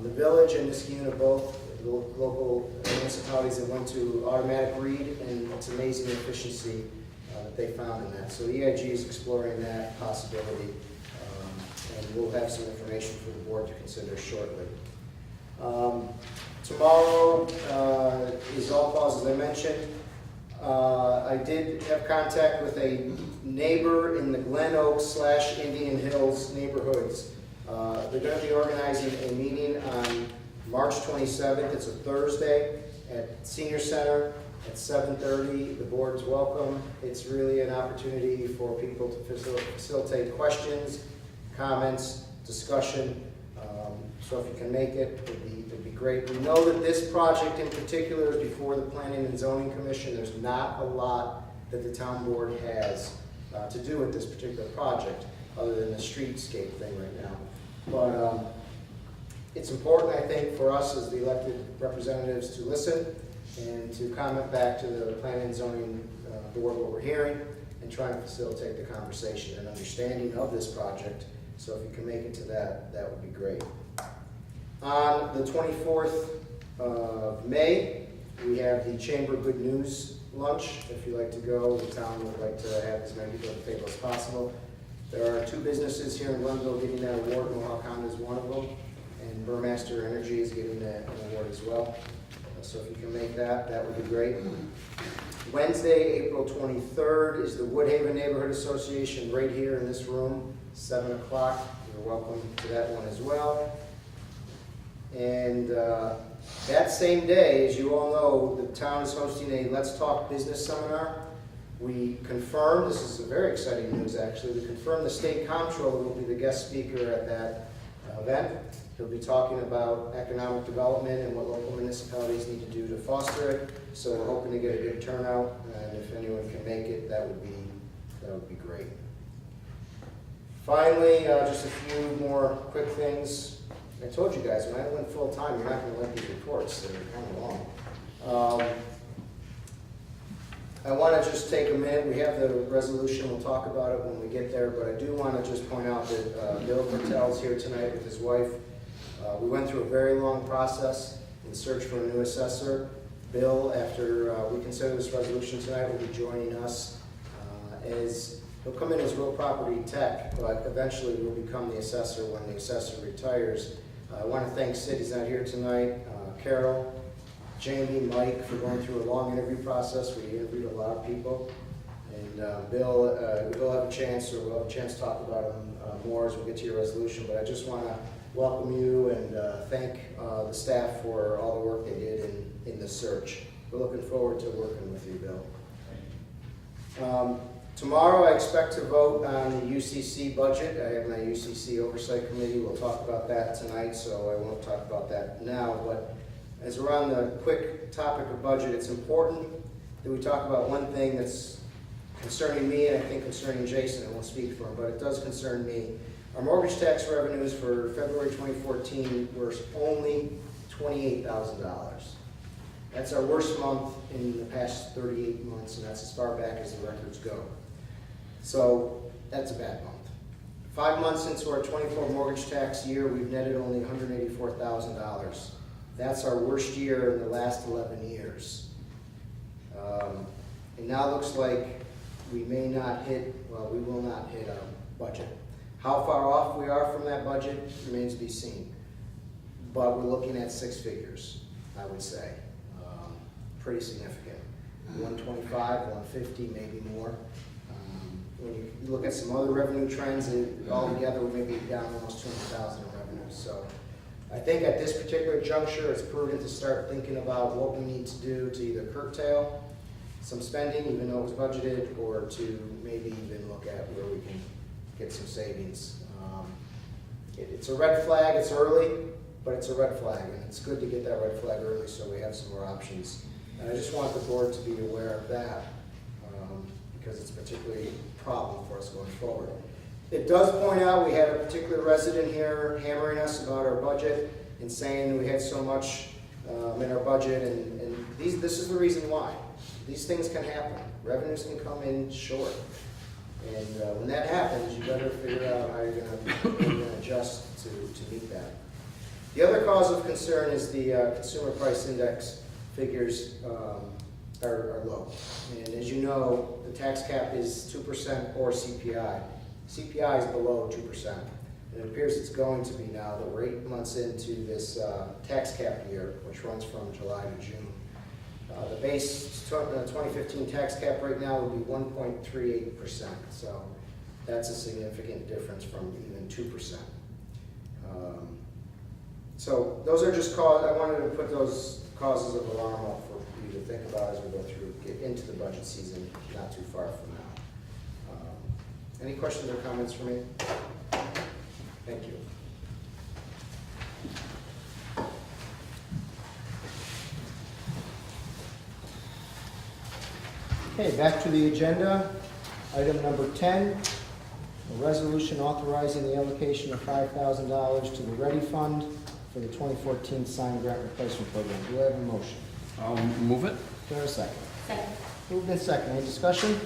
The village and Niskayuna, both the local municipalities that went to automatic read, and it's amazing the efficiency that they found in that. So EIG is exploring that possibility, and we'll have some information for the board to consider shortly. Tomorrow is All Cause, as I mentioned. I did have contact with a neighbor in the Glen Oaks / Indian Hills neighborhoods. They're going to be organizing a meeting on March 27th. It's a Thursday at Senior Center at 7:30. The board's welcome. It's really an opportunity for people to facilitate questions, comments, discussion. So if you can make it, it'd be great. We know that this project in particular is before the Planning and Zoning Commission. There's not a lot that the town board has to do with this particular project, other than the streetscape thing right now. But it's important, I think, for us as the elected representatives to listen and to comment back to the Planning and Zoning Board what we're hearing, and try and facilitate the conversation and understanding of this project. So if you can make it to that, that would be great. On the 24th of May, we have the Chamber Good News Lunch. If you'd like to go, the town would like to have as many people at the table as possible. There are 2 businesses here in Glenville getting that award. Mohawk Honda is one of them, and Burmaster Energy is getting an award as well. So if you can make that, that would be great. Wednesday, April 23rd, is the Woodhaven Neighborhood Association right here in this room, 7 o'clock. You're welcome to that one as well. And that same day, as you all know, the town is hosting a Let's Talk Business seminar. We confirmed, this is a very exciting news actually, we confirmed the state comptroller will be the guest speaker at that event. He'll be talking about economic development and what local municipalities need to do to foster it. So we're hoping to get a good turnout, and if anyone can make it, that would be great. Finally, just a few more quick things. I told you guys, when I went full time, you're not going to like these reports. They're kind of long. I want to just take a minute. We have the resolution. We'll talk about it when we get there. But I do want to just point out that Bill Patel's here tonight with his wife. We went through a very long process in search for a new assessor. Bill, after we consider this resolution tonight, will be joining us as he'll come in as real property tech, but eventually will become the assessor when the assessor retires. I want to thank Sid, he's not here tonight, Carol, Jamie, Mike, for going through a long interview process. We interviewed a lot of people. And Bill, we'll have a chance to talk about him more as we get to your resolution. But I just want to welcome you and thank the staff for all the work they did in the search. We're looking forward to working with you, Bill. Tomorrow I expect to vote on the UCC budget. I have my UCC Oversight Committee. We'll talk about that tonight, so I won't talk about that now. But as we're on the quick topic of budget, it's important that we talk about one thing that's concerning me, and I think concerning Jason. I won't speak for him, but it does concern me. Our mortgage tax revenues for February 2014 were only $28,000. That's our worst month in the past 38 months, and that's as far back as the records go. So that's a bad month. 5 months into our 24 mortgage tax year, we've netted only $184,000. That's our worst year in the last 11 years. It now looks like we may not hit, well, we will not hit our budget. How far off we are from that budget remains to be seen. But we're looking at 6 figures, I would say. Pretty significant. 125, 150, maybe more. When you look at some other revenue trends, altogether we may be down almost $200,000 in revenue. So I think at this particular juncture, it's prudent to start thinking about what we need to do to either curtail some spending, even though it was budgeted, or to maybe even look at where we can get some savings. It's a red flag, it's early, but it's a red flag, and it's good to get that red flag early so we have some more options. And I just want the board to be aware of that, because it's particularly a problem for us going forward. It does point out we had a particular resident here hammering us about our budget and saying we had so much in our budget, and this is the reason why. These things can happen. Revenues can come in short. And when that happens, you better figure out how you're going to adjust to meet that. The other cause of concern is the consumer price index figures are low. And as you know, the tax cap is 2% or CPI. CPI is below 2%. And it appears it's going to be now that we're 8 months into this tax cap year, which runs from July to June. The base 2015 tax cap right now would be 1.38%, so that's a significant difference from even 2%. So those are just I wanted to put those causes of alarm up for you to think about as we get into the budget season, not too far from now. Any questions or comments for me? Thank you. Okay, back to the agenda. Item number 10, a resolution authorizing the allocation of $5,000 to the Ready Fund for the 2014 sign grant replacement program. Do I have a motion? I'll move it. Do I have a second? Second. Moved in second. Any discussion?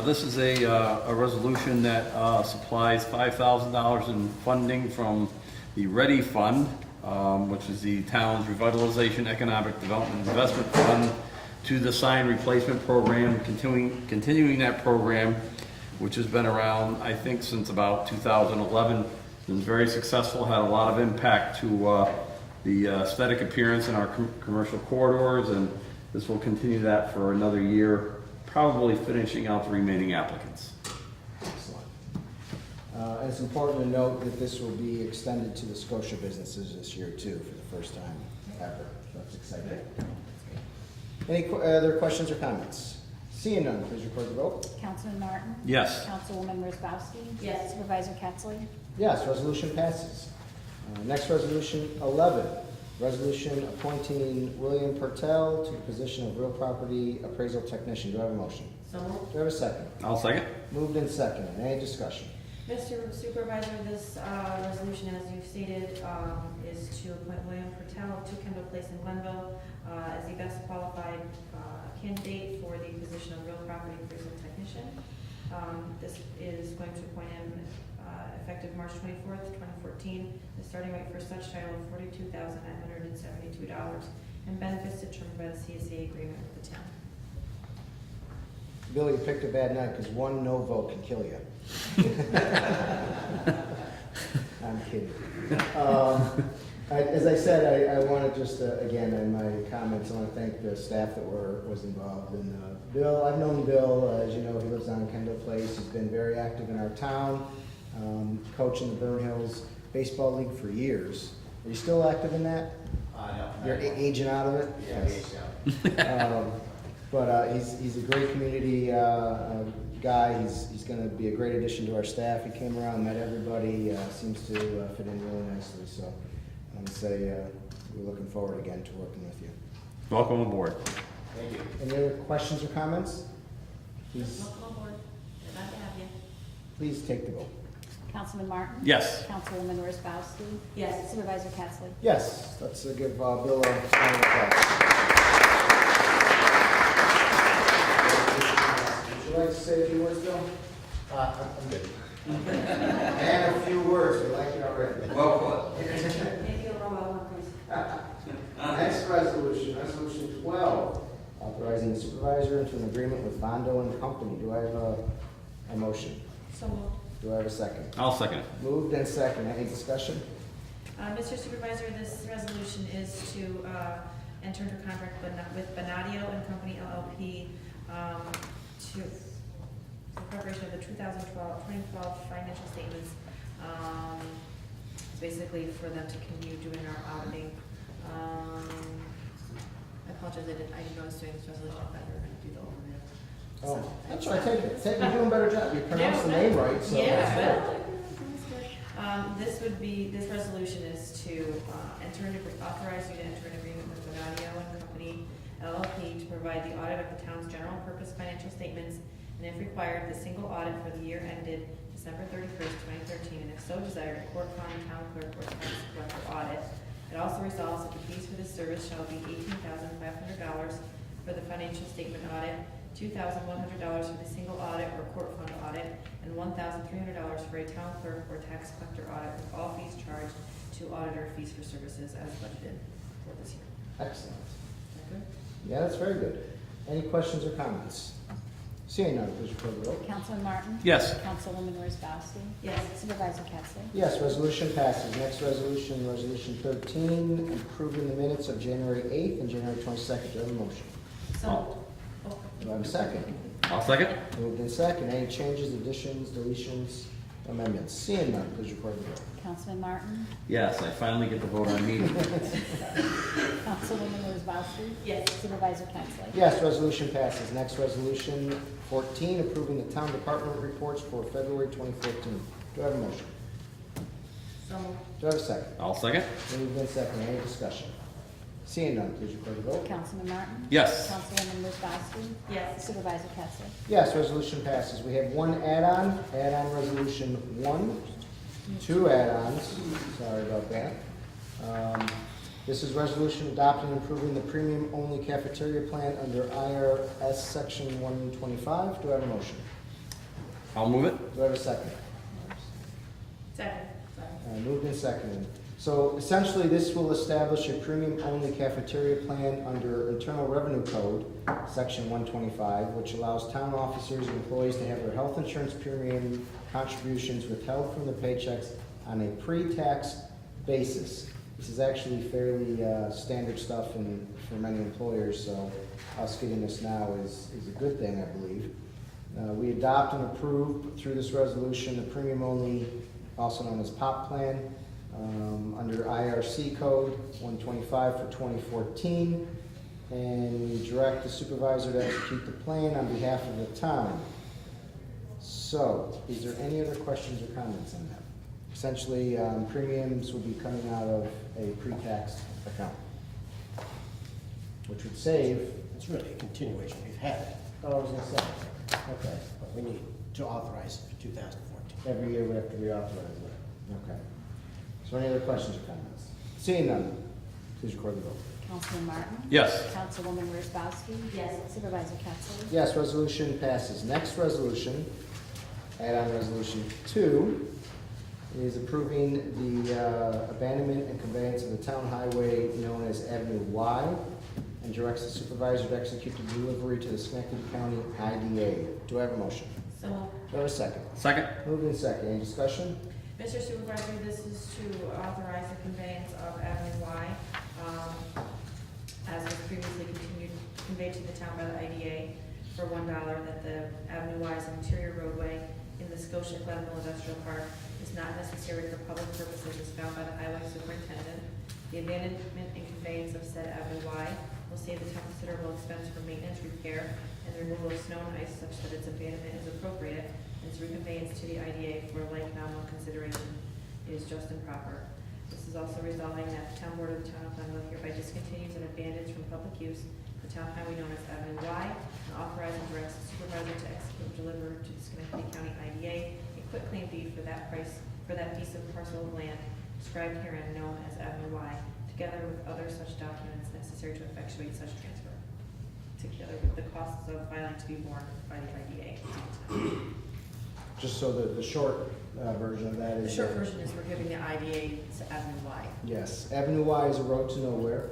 This is a resolution that supplies $5,000 in funding from the Ready Fund, which is the town's revitalization economic development investment fund, to the sign replacement program, continuing that program, which has been around, I think, since about 2011. Been very successful, had a lot of impact to the aesthetic appearance in our commercial corridors, and this will continue that for another year, probably finishing out the remaining applicants. Excellent. And it's important to note that this will be extended to the Scotia businesses this year too, for the first time ever. That's exciting. Any other questions or comments? Seeing none, please record the vote. Councilman Martin? Yes. Councilwoman Rosbowski? Yes. Supervisor Ketzley? Yes, resolution passes. Next resolution, 11. Resolution appointing William Pertel to the position of real property appraisal technician. Do I have a motion? So moved. Do I have a second? I'll second. Moved in second. Any discussion? Mr. Supervisor, this resolution, as you've stated, is to appoint William Pertel of 2 Kendall Place in Glenville as the best qualified candidate for the position of real property appraisal technician. This is going to appoint him effective March 24th, 2014. The starting rate for such title of $42,972 and benefits determined by the CSA agreement with the town. Billy, you picked a bad night because one no vote can kill you. I'm kidding. As I said, I want to just, again, in my comments, I want to thank the staff that was involved. And Bill, I've known Bill, as you know, he lives on Kendall Place. He's been very active in our town, coaching the Burn Hills Baseball League for years. Are you still active in that? No. You're aging out of it? Yeah, aging out. But he's a great community guy. He's going to be a great addition to our staff. He came around, met everybody, seems to fit in really nicely. So I'm going to say we're looking forward again to working with you. Welcome aboard. Thank you. Any other questions or comments? Please, Welcome aboard. Glad to have you. please take the vote. Councilman Martin? Yes. Councilwoman Rosbowski? Yes. Supervisor Ketzley? Yes, let's give Bill a round of applause. Would you like to say a few words, Bill? I'm good. And a few words, we like it already. Well put. If you'll roll out, please. Next resolution, resolution 12, authorizing the supervisor into an agreement with Bondo and Company. Do I have a motion? So moved. Do I have a second? I'll second it. Moved and second. Any discussion? Mr. Supervisor, this resolution is to enter into contract with Bonadio and Company LLP to the preparation of the 2012 financial statements. It's basically for them to continue doing our auditing. I apologize, I didn't notice during this resolution that we were going to do the overview. Oh, that's right. Take it. You're doing a better job. You pronounced the name right. So Yeah, well, This resolution is to authorize you to enter an agreement with Glenville and Company LLP to provide the audit of the town's general purpose financial statements, and if required, the single audit for the year ended December 31st, 2013, and if so desired, a court found town clerk or tax collector audit. It also resolves that the fees for this service shall be $18,500 for the financial statement audit, $2,100 for the single audit or court fund audit, and $1,300 for a town clerk or tax collector audit, with all fees charged to auditor fees for services as budgeted for this year. Excellent. Is that good? Yeah, that's very good. Any questions or comments? Seeing none, please record the vote. Councilman Martin? Yes. Councilwoman Wozzowski? Yes. Supervisor Ketzler? Yes, resolution passes. Next resolution, Resolution 13, approving the minutes of January 8th and January 22nd. Do I have a motion? So, Do I have a second? I'll second. Moved in second. Any changes, additions, deletions, amendments? Seeing none, please record the vote. Councilman Martin? Yes, I finally get to vote on meeting. Councilwoman Wozzowski? yes. Supervisor Ketzler? Yes, resolution passes. Next resolution, 14, approving the town department reports for February 2014. Do I have a motion? So moved. Do I have a second? I'll second. Moved in second. Any discussion? Seeing none, please record the vote. Councilman Martin? Yes. Councilwoman Wozzowski? Yes. Supervisor Ketzler? Yes, resolution passes. We have one add-on, resolution 1, 2 add-ons, sorry about that. This is resolution adopting and approving the premium-only cafeteria plan under IRS section 125. Do I have a motion? I'll move it. Do I have a second? Second. Sorry. Moved and seconded. So essentially, this will establish a premium-only cafeteria plan under Internal Revenue Code, Section 125, which allows town officers and employees to have their health insurance premium contributions withheld from the paychecks on a pre-tax basis. This is actually fairly standard stuff for many employers, so us getting this now is a good thing, I believe. We adopt and approve through this resolution the premium-only, also known as POP plan, under IRC code 125 for 2014, and we direct the supervisor to execute the plan on behalf of the town. So, is there any other questions or comments on that? Essentially, premiums will be coming out of a pre-tax account, which would save. It's really a continuation. We've had it, Oh, I was gonna say. Okay. but we need to authorize it for 2014. Every year we have to reauthorize it. Okay. So any other questions or comments? Seeing none, please record the vote. Councilman Martin? Yes. Councilwoman Wozzowski? Yes. Supervisor Ketzler? Yes, resolution passes. Next resolution, add-on resolution 2, is approving the abandonment and conveyance of the town highway known as Avenue Y, and directs the supervisor to execute the delivery to the Schenectady County IDA. Do I have a motion? So moved. Do I have a second? Second. Moved in second. Any discussion? Mr. Supervisor, this is to authorize the conveyance of Avenue Y, as was previously conveyed to the town by the IDA for $1, that the Avenue Y is an interior roadway in the Scotia Glenville Industrial Park, is not necessary for public purposes as found by the highway superintendent. The abandonment and conveyance of said Avenue Y will save the town considerable expense for maintenance, repair, and the removal of snow and ice such that its abandonment is appropriate, and its reconveyance to the IDA for like nominal consideration is just and proper. This is also resolving that the town board of the town of Glenville hereby discontinues and abandons from public use the town highway known as Avenue Y, and authorizes and directs the supervisor to execute and deliver to the Schenectady County IDA a quitclaim deed for that piece of parcel of land described herein known as Avenue Y, together with other such documents necessary to effectuate such transfer, together with the costs of filing to be borne by the IDA. Just so the short version of that is. The short version is we're giving the IDA to Avenue Y. Yes, Avenue Y is a road to nowhere,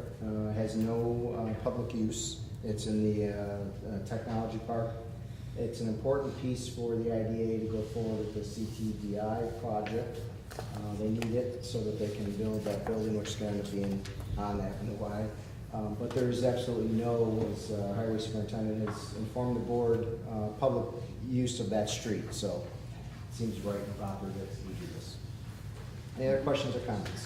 has no public use. It's in the technology park. It's an important piece for the IDA to go forward with the CTDI project. They need it so that they can build that building, which is going to be on Avenue Y. But there is absolutely no, as Highway Superintendent has informed the board, public use of that street. So it seems right and proper that we do this. Any other questions or comments?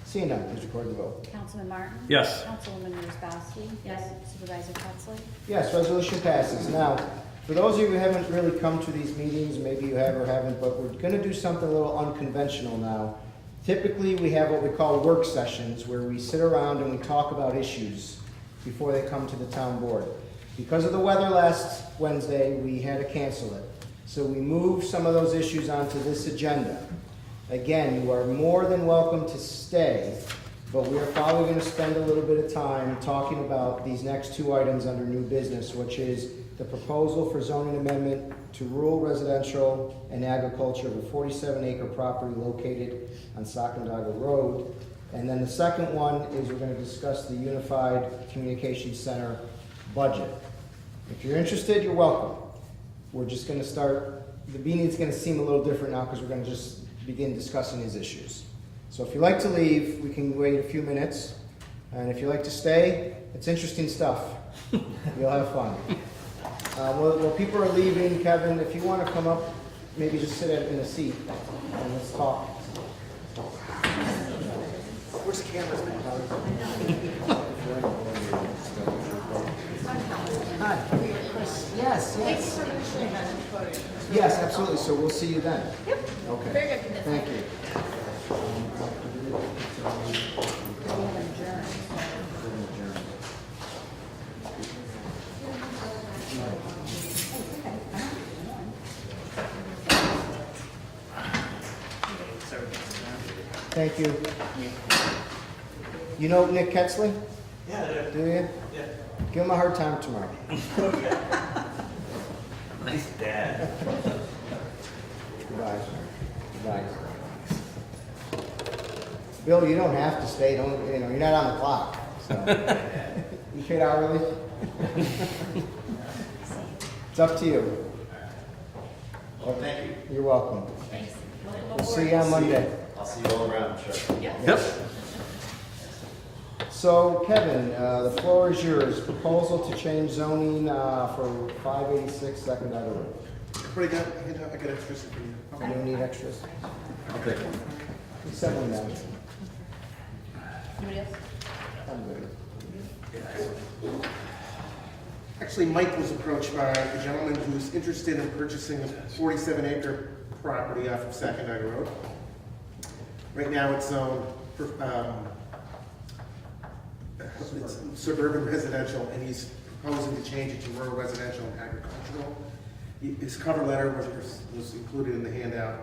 Seeing none, please record the vote. Councilman Martin? Yes. Councilwoman Wozzowski? Yes. Supervisor Ketzler? Yes, resolution passes. Now, For those of you who haven't really come to these meetings, maybe you have or haven't, but we're gonna do something a little unconventional now. Typically, we have what we call work sessions, where we sit around and we talk about issues before they come to the town board. Because of the weather last Wednesday, we had to cancel it. So we moved some of those issues onto this agenda. Again, you are more than welcome to stay, but we are probably going to spend a little bit of time talking about these next two items under new business, which is the proposal for zoning amendment to rural residential and agriculture of a 47-acre property located on Sacandaga Road. And then the second one is we're going to discuss the Unified Communications Center budget. If you're interested, you're welcome. We're just going to start, the meeting's going to seem a little different now because we're going to just begin discussing these issues. So if you like to leave, we can wait a few minutes. And if you like to stay, it's interesting stuff. You'll have fun. While people are leaving, Kevin, if you want to come up, maybe just sit in a seat and let's talk. Where's the cameras now? Hi, Chris. Yes, yes. Yes, absolutely. So we'll see you then. Yep. Okay. Very good. Thank you. Thank you. You know Nick Ketzley? Yeah, I do. Do you? Yeah. Give him a hard time tomorrow. Nice dad. Goodbye. Goodbye. Bill, you don't have to stay. Don't, you know, you're not on the clock. So. You paid hourly? It's up to you. Well, thank you. You're welcome. We'll see you on Monday. I'll see you all around, sure. Yep. So, Kevin, the floor is yours. Proposal to change zoning for 586 Second Avenue Road. What do you got? I got extras for you. You don't need extras? Okay. Set one down. Anybody else? I'm good. Actually, Mike was approached by a gentleman who's interested in purchasing a 47-acre property off of Sacandaga Road. Right now, it's zoned for it's suburban residential, and he's proposing to change it to rural residential and agricultural. His cover letter was included in the handout,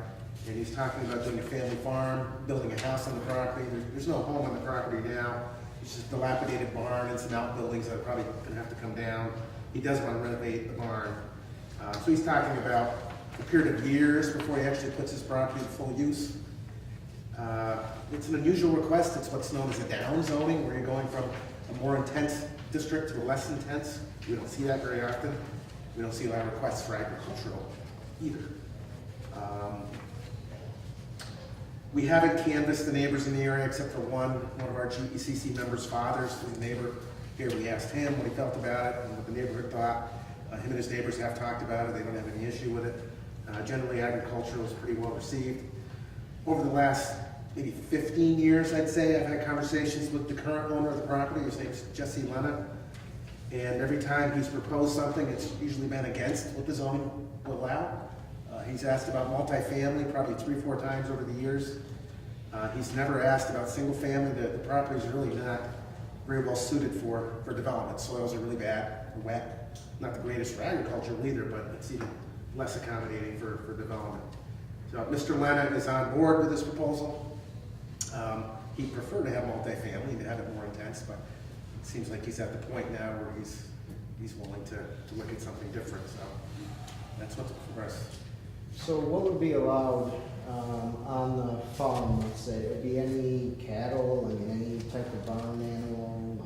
and he's talking about doing a family farm, building a house on the property. There's no home on the property now. It's just a dilapidated barn and some outbuildings that are probably going to have to come down. He does want to renovate the barn. So he's talking about a period of years before he actually puts his property in full use. It's an unusual request. It's what's known as a down zoning, where you're going from a more intense district to a less intense. We don't see that very often. We don't see a lot of requests for agricultural either. We haven't canvassed the neighbors in the area except for one of our GECC members' fathers, who's a neighbor here. We asked him what he felt about it and what the neighborhood thought. Him and his neighbors have talked about it. They don't have any issue with it. Generally, agriculture was pretty well received. Over the last maybe 15 years, I'd say, I've had conversations with the current owner of the property. His name's Jesse Lena. And every time he's proposed something, it's usually been against what the zoning will allow. He's asked about multifamily probably 3 or 4 times over the years. He's never asked about single family. The property is really not very well suited for development. Soils are really bad, wet. Not the greatest for agriculture either, but it's even less accommodating for development. So Mr. Lena is on board with this proposal. He'd prefer to have multifamily, to have it more intense, but it seems like he's at the point now where he's willing to look at something different. So that's what's for us. So what would be allowed on the farm, let's say? Would it be any cattle, I mean, any type of barn animal,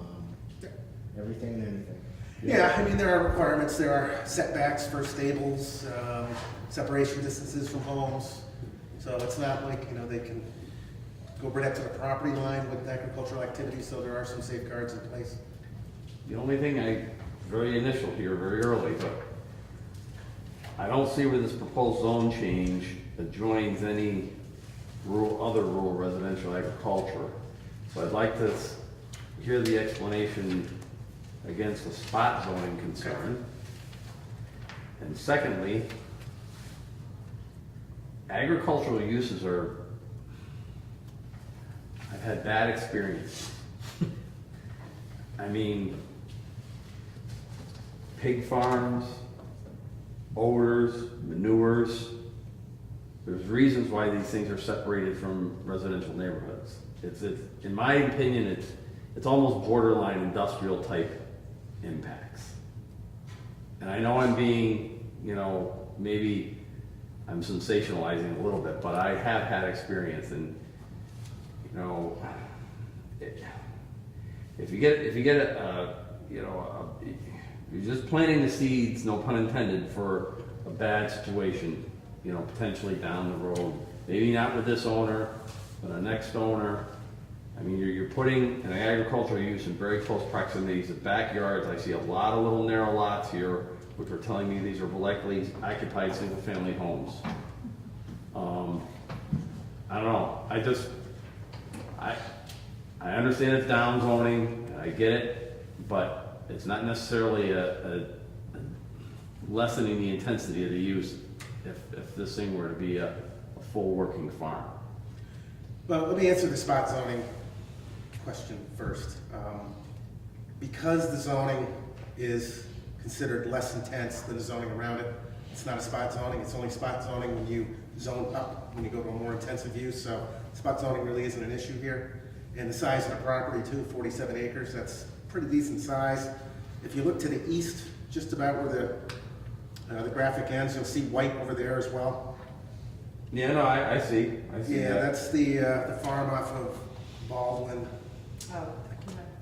everything and anything? Yeah, I mean, there are requirements. There are setbacks for stables, separation distances from homes. So it's not like, you know, they can go right up to the property line with agricultural activities, so there are some safeguards in place. The only thing very initial here, very early, but I don't see where this proposed zone change adjoins any other rural residential agriculture. So I'd like to hear the explanation against the spot zoning concern. And secondly, agricultural uses I've had bad experience. I mean, pig farms, odors, manures. There's reasons why these things are separated from residential neighborhoods. It's in my opinion, it's almost borderline industrial type impacts. And I know I'm being, maybe I'm sensationalizing a little bit, but I have had experience, and if you get you're just planting the seeds, no pun intended, for a bad situation, potentially down the road. Maybe not with this owner, but a next owner. I mean, you're putting an agricultural use in very close proximity to backyards. I see a lot of little narrow lots here, which are telling me these are likely occupied single-family homes. I don't know. I understand it's down zoning, I get it, but it's not necessarily a lessening the intensity of the use if this thing were to be a full working farm. Well, let me answer the spot zoning question first. Because the zoning is considered less intense than the zoning around it, it's not a spot zoning. It's only spot zoning when you zone up, when you go to a more intensive use. So spot zoning really isn't an issue here. And the size of the property too, 47 acres, that's pretty decent size. If you look to the east, just about where the graphic ends, you'll see white over there as well. Yeah, no, I see. Yeah, that's the farm off of Baldwin.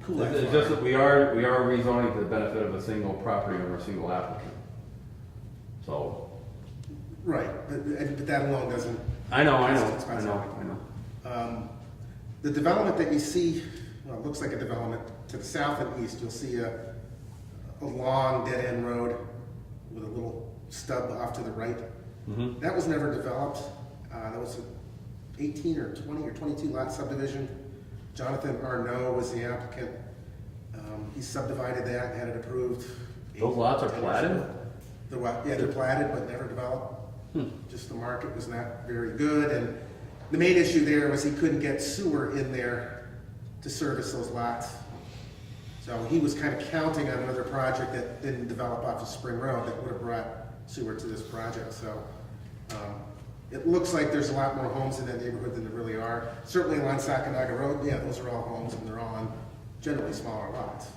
It's just that we are rezoning to the benefit of a single property owner, a single applicant. So. Right, but that alone doesn't. I know. The development that you see, well, it looks like a development to the south and east. You'll see a long dead-end road with a little stub off to the right. Mm-hmm. That was never developed. That was an 18 or 20 or 22 lot subdivision. Jonathan Arnaud was the applicant. He subdivided that and had it approved. Those lots are platted? Yeah, they're platted but never developed. Just the market was not very good, and the main issue there was he couldn't get sewer in there to service those lots. So he was kind of counting on another project that didn't develop off of Spring Road that would have brought sewer to this project. So it looks like there's a lot more homes in that neighborhood than there really are. Certainly along Sakanaga Road, yeah, those are all homes, and they're all on generally smaller lots.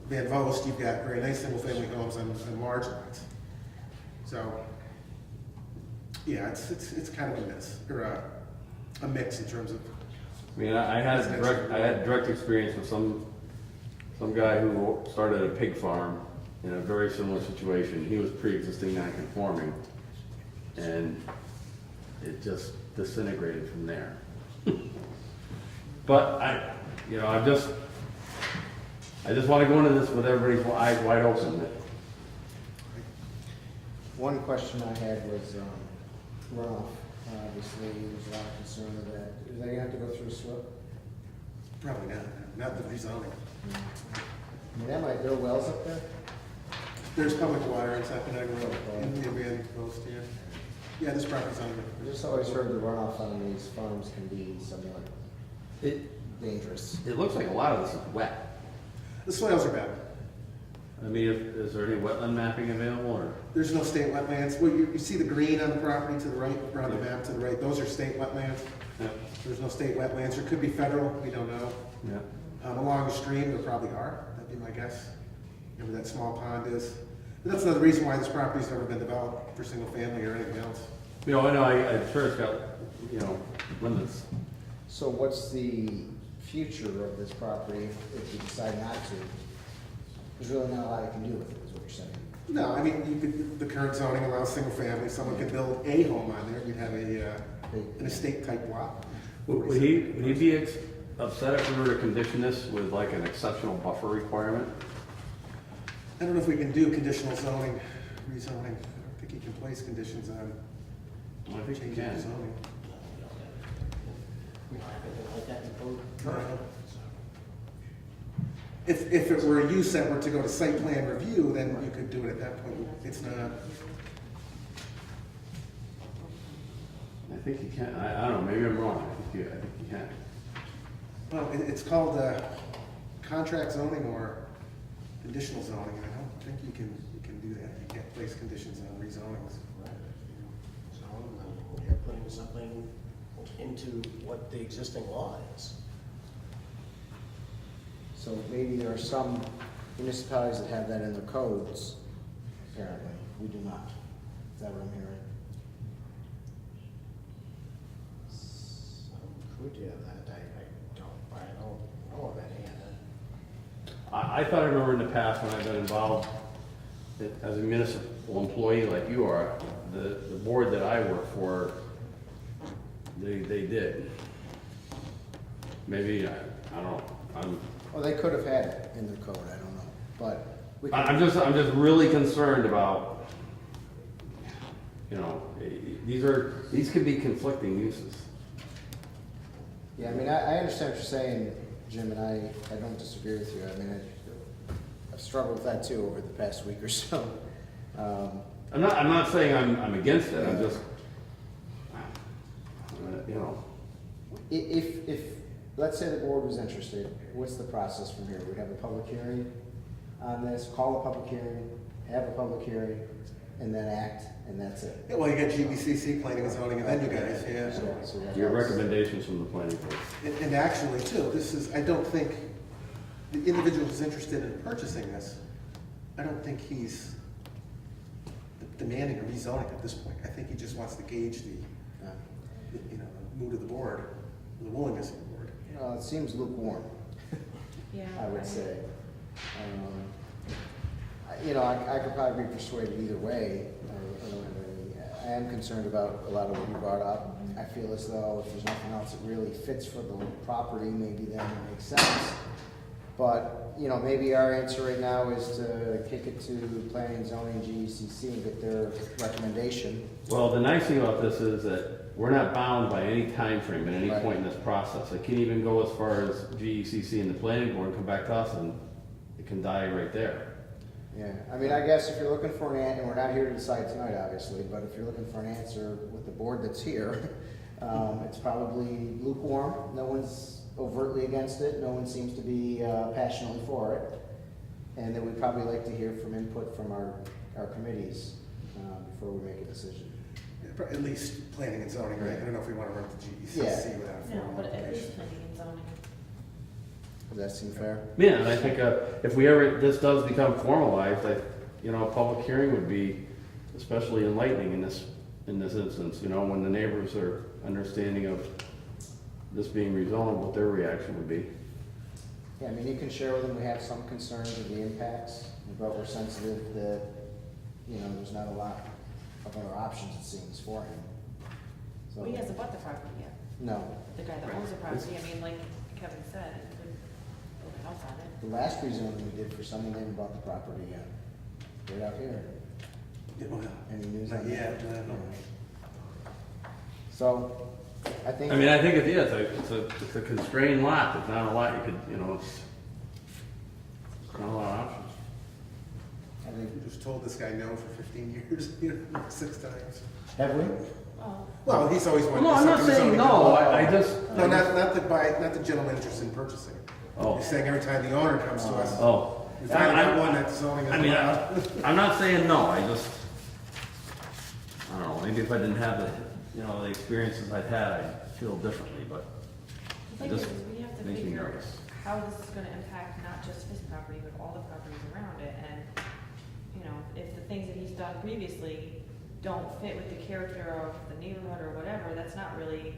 Van Vost, you've got very nice single-family homes on large lots. So, yeah, it's kind of a mix, or a mix in terms of. I mean, I had direct experience with some guy who started a pig farm in a very similar situation. He was pre-existing non-conforming, and it just disintegrated from there. But I just want to go into this with everybody's eyes wide open. One question I had was runoff. Obviously, there's a lot of concern with that. Is that going to have to go through a SWIP? Probably not the rezoning. I mean, there are wells up there? There's public water in Sakanaga Road, in the Van Vost, yeah. Yeah, this property's on I just always heard the runoff on these farms can be somewhat dangerous. It looks like a lot of this is wet. The soils are bad. I mean, is there any wetland mapping available, or? There's no state wetlands. Well, you see the green on the property to the right, around the map to the right, those are state wetlands. Yeah. There's no state wetlands. There could be federal, we don't know. Yeah. Along the stream, there probably are, that'd be my guess. Where that small pond is. But that's another reason why this property's never been developed for single family or anything else. I know, I'm sure it's got, limits. So what's the future of this property if you decide not to? There's really not a lot you can do with it, is what you're saying. No, I mean, the current zoning allows single family. Someone could build a home on there. You'd have an estate type lot. Would he be upset if we were to condition this with like an exceptional buffer requirement? I don't know if we can do conditional zoning, rezoning. I don't think you can place conditions on I think you changing can. zoning. We don't have anything like that in code. No. If it were a use that were to go to site plan review, then you could do it at that point. It's not. I think you can, I don't know, maybe I'm wrong, I think you can. Well, it's called contract zoning or conditional zoning, and I don't think you can do that. You can't place conditions on rezonings. So you're putting something into what the existing law is. So maybe there are some municipalities that have that in their codes, apparently. We do not. Is that what I'm hearing? Could you have that? I don't know of any. I thought I remember in the past when I've been involved as a municipal employee like you are, the board that I work for, they did. Maybe, I don't know, Well, they could have had it in their code, I don't know, but we can. I'm just really concerned about, you know, these could be conflicting uses. Yeah, I mean, I understand what you're saying, Jim, and I don't disagree with you. I mean, I've struggled with that too over the past week or so. I'm not saying I'm against it, I'm just, you know. If, let's say the board was interested, what's the process from here? We'd have a public hearing on this, call a public hearing, have a public hearing, and then act, and that's it. Yeah, well, you got GBCC planning and zoning, and then you guys, yeah. So Your recommendations from the planning board. And actually, too, I don't think, the individual who's interested in purchasing this, I don't think he's demanding a rezoning at this point. I think he just wants to gauge the mood of the board, the willingness of the board. It seems lukewarm, Yeah. I would say. I could probably be persuaded either way. I am concerned about a lot of what you brought up. I feel as though if there's nothing else that really fits for the property, maybe then it makes sense. But, maybe our answer right now is to kick it to planning and zoning, GECC, and get their recommendation. Well, the nice thing about this is that we're not bound by any time frame at any point in this process. It can even go as far as GECC and the planning board and come back to us, and it can die right there. Yeah, I mean, I guess if you're looking for an answer, and we're not here to decide tonight, obviously, but if you're looking for an answer with the board that's here, it's probably lukewarm. No one's overtly against it. No one seems to be passionately for it. And then we'd probably like to hear from input from our committees before we make a decision. Yeah, at least planning and zoning, right? I don't know if we want to run to GBCC Yeah. without a No, formal but at least application. planning and zoning. Does that seem fair? Yeah, and I think if this does become formalized, a public hearing would be especially enlightening in this instance, when the neighbors are understanding of this being rezoned, what their reaction would be. Yeah, I mean, you can share with them, we have some concerns of the impacts, but we're sensitive that, there's not a lot of other options, it seems, for him. So, Well, he hasn't bought the property yet. no. The guy that owns the property, I mean, like Kevin said, he could build a house on it. The last rezoning we did for someone that hadn't bought the property yet, right out here. Yeah, well, Any news not on that? yet, no. So, I think. I mean, I think it's a constrained lot. There's not a lot you could, it's not a lot of options. I think. We just told this guy no for 15 years, 6 times. Have we? Oh. Well, he's always wanted. No, I'm not something saying zoning. no, I just. No, not the gentleman interested in purchasing. Oh. He's saying every time the owner comes to us, Oh. we find out one that zoning is allowed. I'm not saying no, I don't know, maybe if I didn't have the experiences I've had, I'd feel differently, but The it thing just is, we have to makes me figure nervous. how this is gonna impact not just his property, but all the properties around it, and, if the things that he's done previously don't fit with the character of the neighborhood or whatever, that's not really,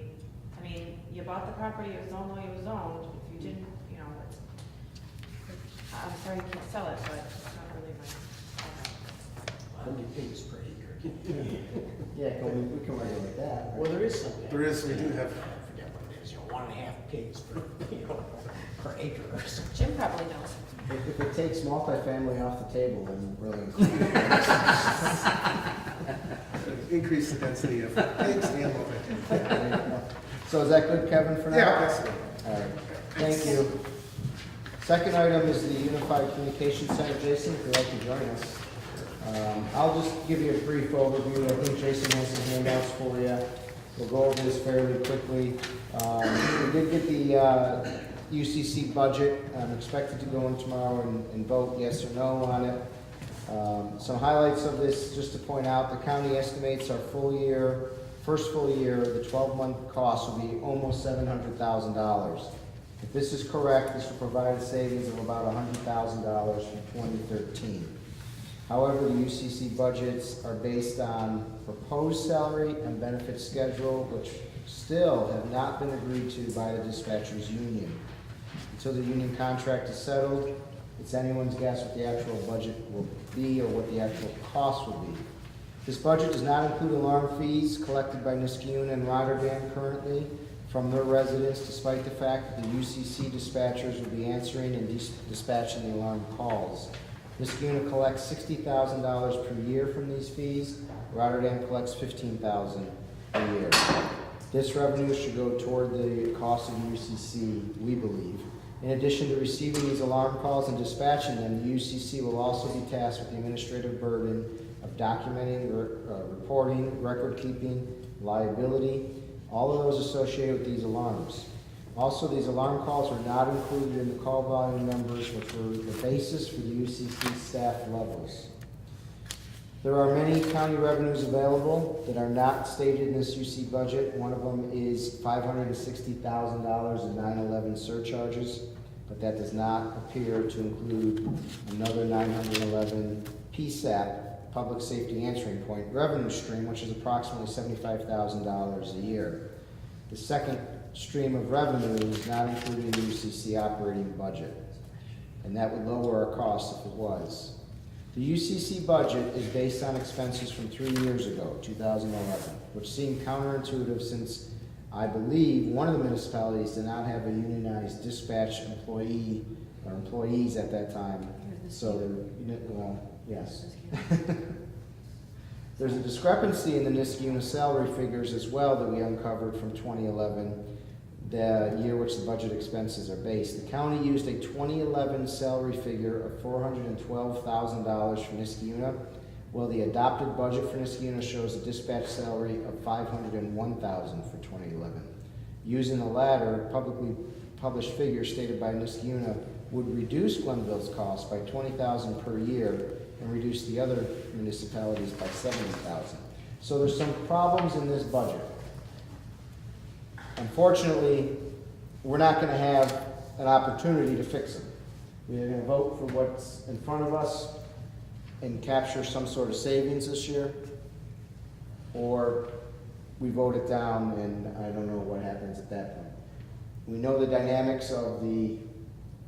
you bought the property, it was zoned the way it was zoned, if you didn't, it's, I'm sorry you can't sell it, but it's not really my. 100 pigs per acre. Yeah, we can regulate that. Well, there is something. There is, we do have. I forget what it is, 1.5 pigs per acre or something. Jim probably knows. If it takes multifamily off the table, then really include it. Increase the density of pigs and multi. So is that good, Kevin, for now? Yeah, that's good. All right, thank you. Second item is the Unified Communications Center. Jason, if you'd like to join us. I'll just give you a brief overview. I think Jason has some handouts for you. We'll go over this fairly quickly. We did get the UCC budget. I'm expected to go in tomorrow and vote yes or no on it. Some highlights of this, just to point out, the county estimates our first full year, the 12-month cost will be almost $700,000. If this is correct, this will provide a savings of about $100,000 from 2013. However, the UCC budgets are based on proposed salary and benefit schedule, which still have not been agreed to by the dispatchers union. Until the union contract is settled, it's anyone's guess what the actual budget will be or what the actual cost will be. This budget does not include alarm fees collected by Niskayuna and Rotterdam currently from their residents, despite the fact that the UCC dispatchers will be answering and dispatching the alarm calls. Niskayuna collects $60,000 per year from these fees. Rotterdam collects $15,000 a year. This revenue should go toward the cost of UCC, we believe. In addition to receiving these alarm calls and dispatching them, the UCC will also be tasked with the administrative burden of documenting, reporting, record keeping, liability, all of those associated with these alarms. Also, these alarm calls are not included in the call volume numbers, which were the basis for the UCC staff levels. There are many county revenues available that are not stated in this UC budget. One of them is $560,000 in 9/11 surcharges, but that does not appear to include another 911 PSAP, Public Safety Answering Point revenue stream, which is approximately $75,000 a year. The second stream of revenue is not included in the UCC operating budget, and that would lower our costs if it was. The UCC budget is based on expenses from 3 years ago, 2011, which seemed counterintuitive since I believe one of the municipalities did not have a unionized dispatch employee or employees at that time. So, well, yes. There's a discrepancy in the Niskayuna salary figures as well that we uncovered from 2011, the year which the budget expenses are based. The county used a 2011 salary figure of $412,000 for Niskayuna, while the adopted budget for Niskayuna shows a dispatch salary of $501,000 for 2011. Using the latter, publicly published figure stated by Niskayuna would reduce Glenville's cost by $20,000 per year and reduce the other municipalities by $70,000. So there's some problems in this budget. Unfortunately, we're not going to have an opportunity to fix them. We're going to vote for what's in front of us and capture some sort of savings this year, or we vote it down and I don't know what happens at that point. We know the dynamics of the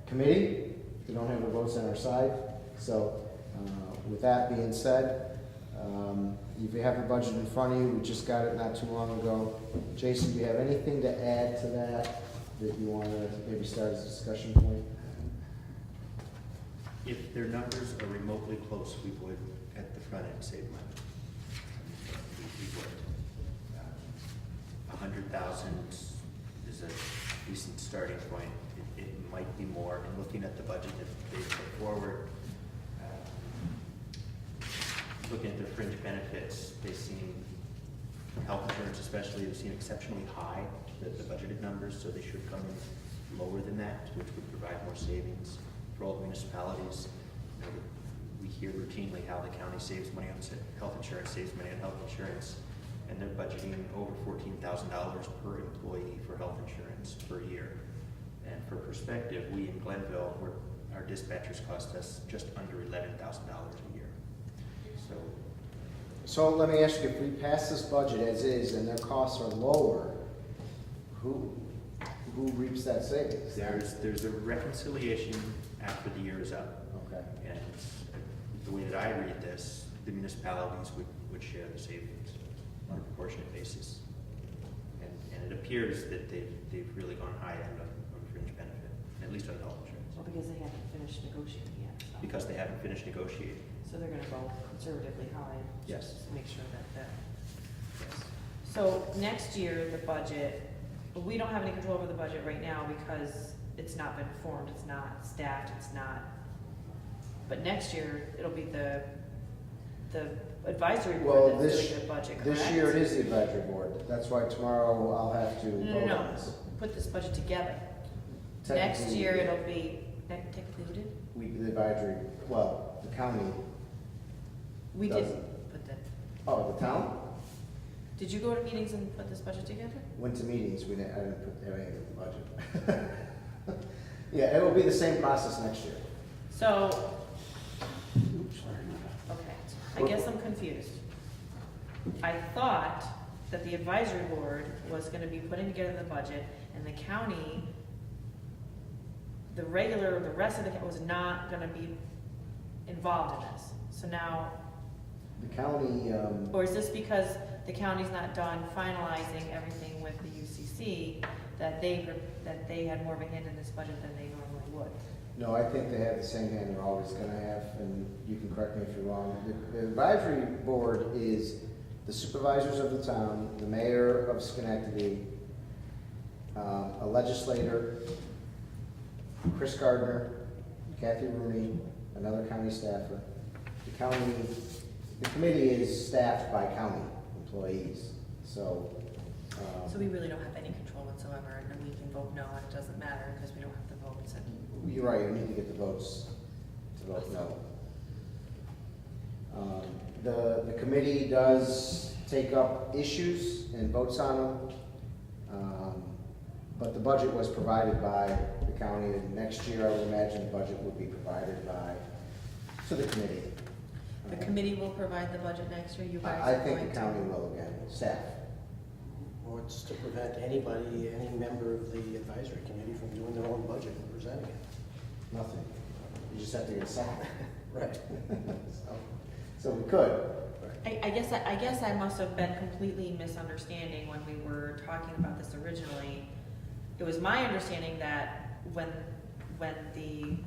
committee. We don't have the votes on our side. So with that being said, if you have the budget in front of you, we just got it not too long ago. Jason, do you have anything to add to that you want to maybe start as a discussion point? If their numbers are remotely close, we would at the front end save money. We would. 100,000 is a decent starting point. It might be more. And looking at the budget that they put forward, looking at their fringe benefits, they seem, health insurance especially, they seem exceptionally high, the budgeted numbers, so they should come in lower than that, which would provide more savings for all the municipalities. You know, we hear routinely how the county saves money on health insurance, saves money on health insurance, and they're budgeting over $14,000 per employee for health insurance per year. And for perspective, we in Glenville, our dispatchers cost us just under $11,000 a year. So let me ask you, if we pass this budget as is and their costs are lower, who reaps that savings? There's a reconciliation after the year is up. Okay. And the way that I read this, the municipalities would share the savings on a proportionate basis. And it appears that they've really gone high end on fringe benefit, at least on health insurance. Well, because they haven't finished negotiating yet. So. Because they haven't finished negotiating. So they're gonna go conservatively high. Yes. Just to make sure that. Yes. So next year, the budget, we don't have any control over the budget right now because it's not been formed, it's not staffed, it's not. But next year, it'll be the advisory Well, board that's this, doing the budget, correct? this year it is the advisory board. That's why tomorrow I'll have to No, vote no, on no, this. put this budget together. Next Technically, year, it'll be, technically who did? The advisory, well, the county. We does did it. put that. Oh, the town? Did you go to meetings and put this budget together? Went to meetings, I didn't put anything in the budget. Yeah, it will be the same process next year. So, okay, I guess I'm confused. I thought that the advisory board was gonna be putting together the budget, and the county, the rest of the county was not gonna be involved in this. So now, The county, or is this because the county's not done finalizing everything with the UCC, that they had more of a hand in this budget than they normally would? no, I think they have the same hand they're always gonna have, and you can correct me if you're wrong. The advisory board is the supervisors of the town, the mayor of Schenectady, a legislator, Chris Gardner, Kathy Rooney, another county staffer. The committee is staffed by county employees, so. So we really don't have any control whatsoever, and then we can vote no, and it doesn't matter, because we don't have the votes, and You're right, you need to get the votes to vote no. The committee does take up issues and votes on them, but the budget was provided by the county, and next year I would imagine the budget would be provided to the committee. the committee will provide the budget next year, you guys I are think going the to? county will again, staff. What's to prevent any member of the advisory committee from doing their own budget and presenting it? Nothing. You just have to get a second. Right. So we could. I guess I must have been completely misunderstanding when we were talking about this originally. It was my understanding that when the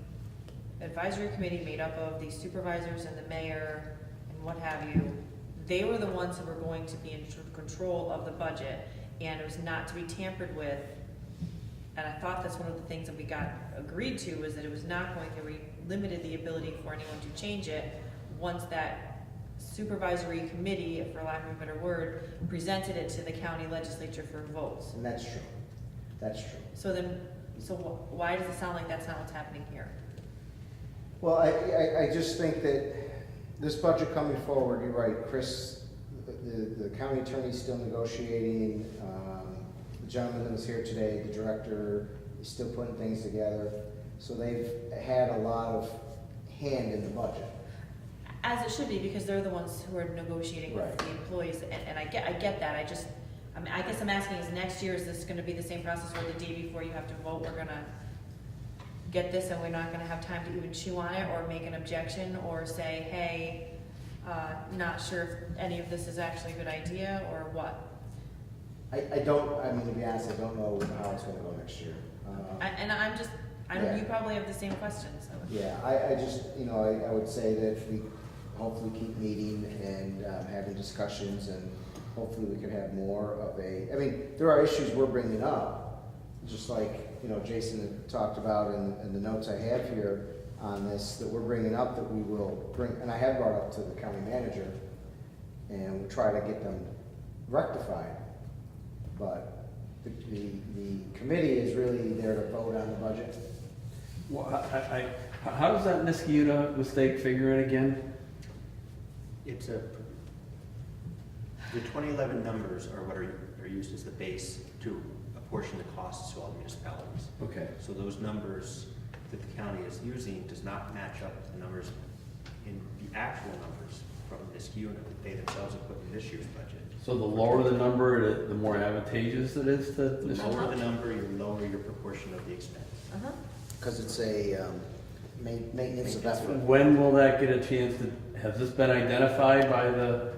advisory committee made up of the supervisors and the mayor and what have you, they were the ones who were going to be in control of the budget, and it was not to be tampered with. And I thought that's one of the things that we got agreed to, was that it was not going to limited the ability for anyone to change it once that supervisory committee, for lack of a better word, presented it to the county legislature for votes. And that's true. That's true. So why does it sound like that's not what's happening here? Well, I just think that this budget coming forward, you're right, Chris, the county attorney's still negotiating, the gentleman that was here today, the director, is still putting things together. So they've had a lot of hand in the budget. As it should be, because they're the ones who are negotiating with Right. the employees, and I get that, I guess I'm asking, is next year, is this gonna be the same process where the day before you have to vote, we're gonna get this and we're not gonna have time to even chew on it, or make an objection, or say, hey, not sure if any of this is actually a good idea, or what? To be honest, I don't know how it's gonna go next year. Yeah. You probably have the same question, so. Yeah, I would say that we hopefully keep meeting and having discussions, and hopefully we could have more of there are issues we're bringing up, just like, Jason had talked about in the notes I have here on this, that we're bringing up, that we will bring, and I have brought up to the county manager, and we'll try to get them rectified. But the committee is really there to vote on the budget. Well, how does that Niskayuna mistake figure in again? It's the 2011 numbers are what are used as the base to apportion the costs to all municipalities. Okay. So those numbers that the county is using does not match up to the numbers in the actual numbers from Niskayuna that they themselves have put in this year's budget. So the lower the number, the more advantageous it is to The lower the number, you lower your proportion of the expense. Because it's a maintenance of effort. When will that get a chance to, has this been identified by the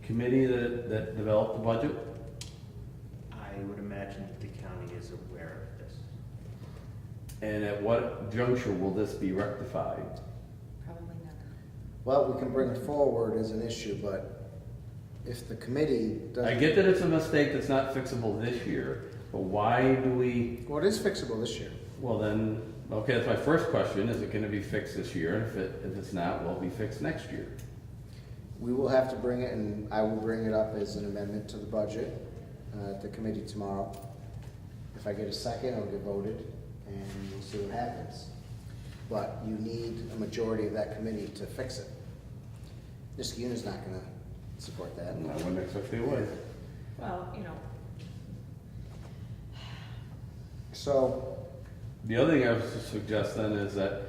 committee that developed the budget? I would imagine that the county is aware of this. And at what juncture will this be rectified? Probably never. Well, we can bring it forward as an issue, but if the committee doesn't. I get that it's a mistake that's not fixable this year, but why do we? Well, it is fixable this year. Well then, okay, that's my first question, is it gonna be fixed this year? And if it's not, will it be fixed next year? We will have to bring it, and I will bring it up as an amendment to the budget at the committee tomorrow. If I get a second, it'll get voted, and we'll see what happens. But you need a majority of that committee to fix it. Niskayuna's not gonna support that. I wouldn't expect they would. Well, you know, So, The other thing I was to suggest then is that,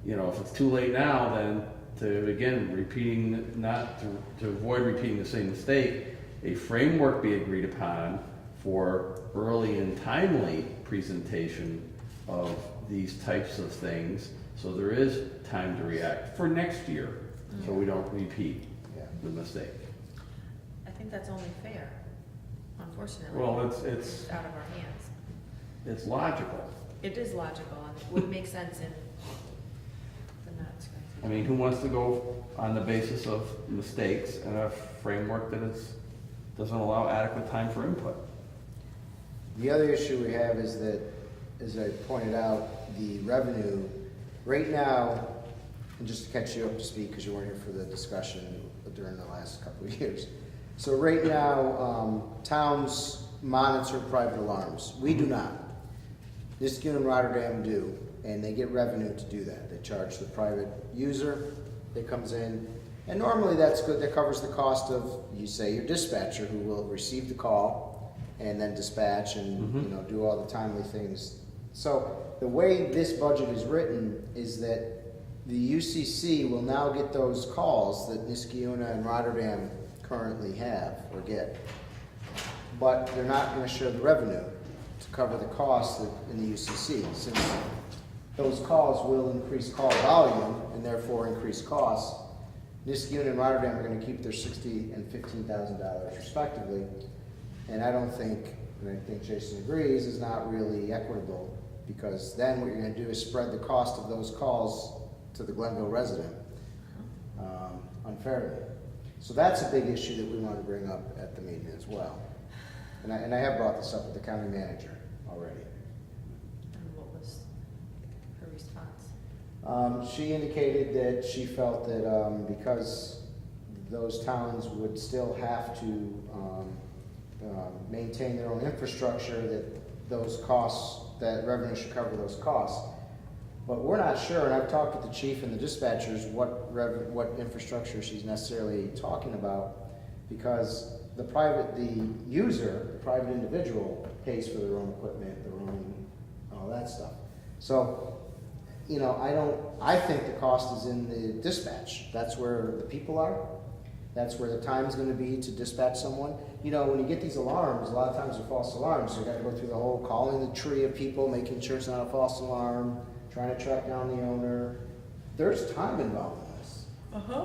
you know, if it's too late now, then to, again, to avoid repeating the same mistake, a framework be agreed upon for early and timely presentation of these types of things, so there is time to react for next year, so we don't repeat the mistake. I think that's only fair, unfortunately. Well, it's out of our hands. It's logical. It is logical, and it would make sense in the nuts. I mean, who wants to go on the basis of mistakes and a framework that doesn't allow adequate time for input? the other issue we have is that, as I pointed out, the revenue, right now, and just to catch you up to speed, because you weren't here for the discussion during the last couple of years. So right now, towns monitor private alarms. We do not. Niskayuna and Rotterdam do, and they get revenue to do that. They charge the private user that comes in, and normally that's good. That covers the cost of, you say, your dispatcher, who will receive the call and then dispatch and do all the timely things. So the way this budget is written is that the UCC will now get those calls that Niskayuna and Rotterdam currently have or get, but they're not going to share the revenue to cover the costs in the UCC, since those calls will increase call volume and therefore increase costs. Niskayuna and Rotterdam are going to keep their $60,000 and $15,000 respectively, and I don't think, and I think Jason agrees, is not really equitable, because then what you're going to do is spread the cost of those calls to the Glenville resident unfairly. So that's a big issue that we want to bring up at the meeting as well. And I have brought this up with the county manager already. And what was her response? She indicated that she felt that because those towns would still have to maintain their own infrastructure, that those costs, that revenue should cover those costs. But we're not sure, and I've talked with the chief and the dispatchers, what infrastructure she's necessarily talking about, because the user, the private individual, pays for their own equipment, their own, all that stuff. So, I think the cost is in the dispatch. That's where the people are. That's where the time's gonna be to dispatch someone. When you get these alarms, a lot of times they're false alarms, so you gotta go through the whole calling the tree of people, making sure it's not a false alarm, trying to track down the owner. There's time involved in this.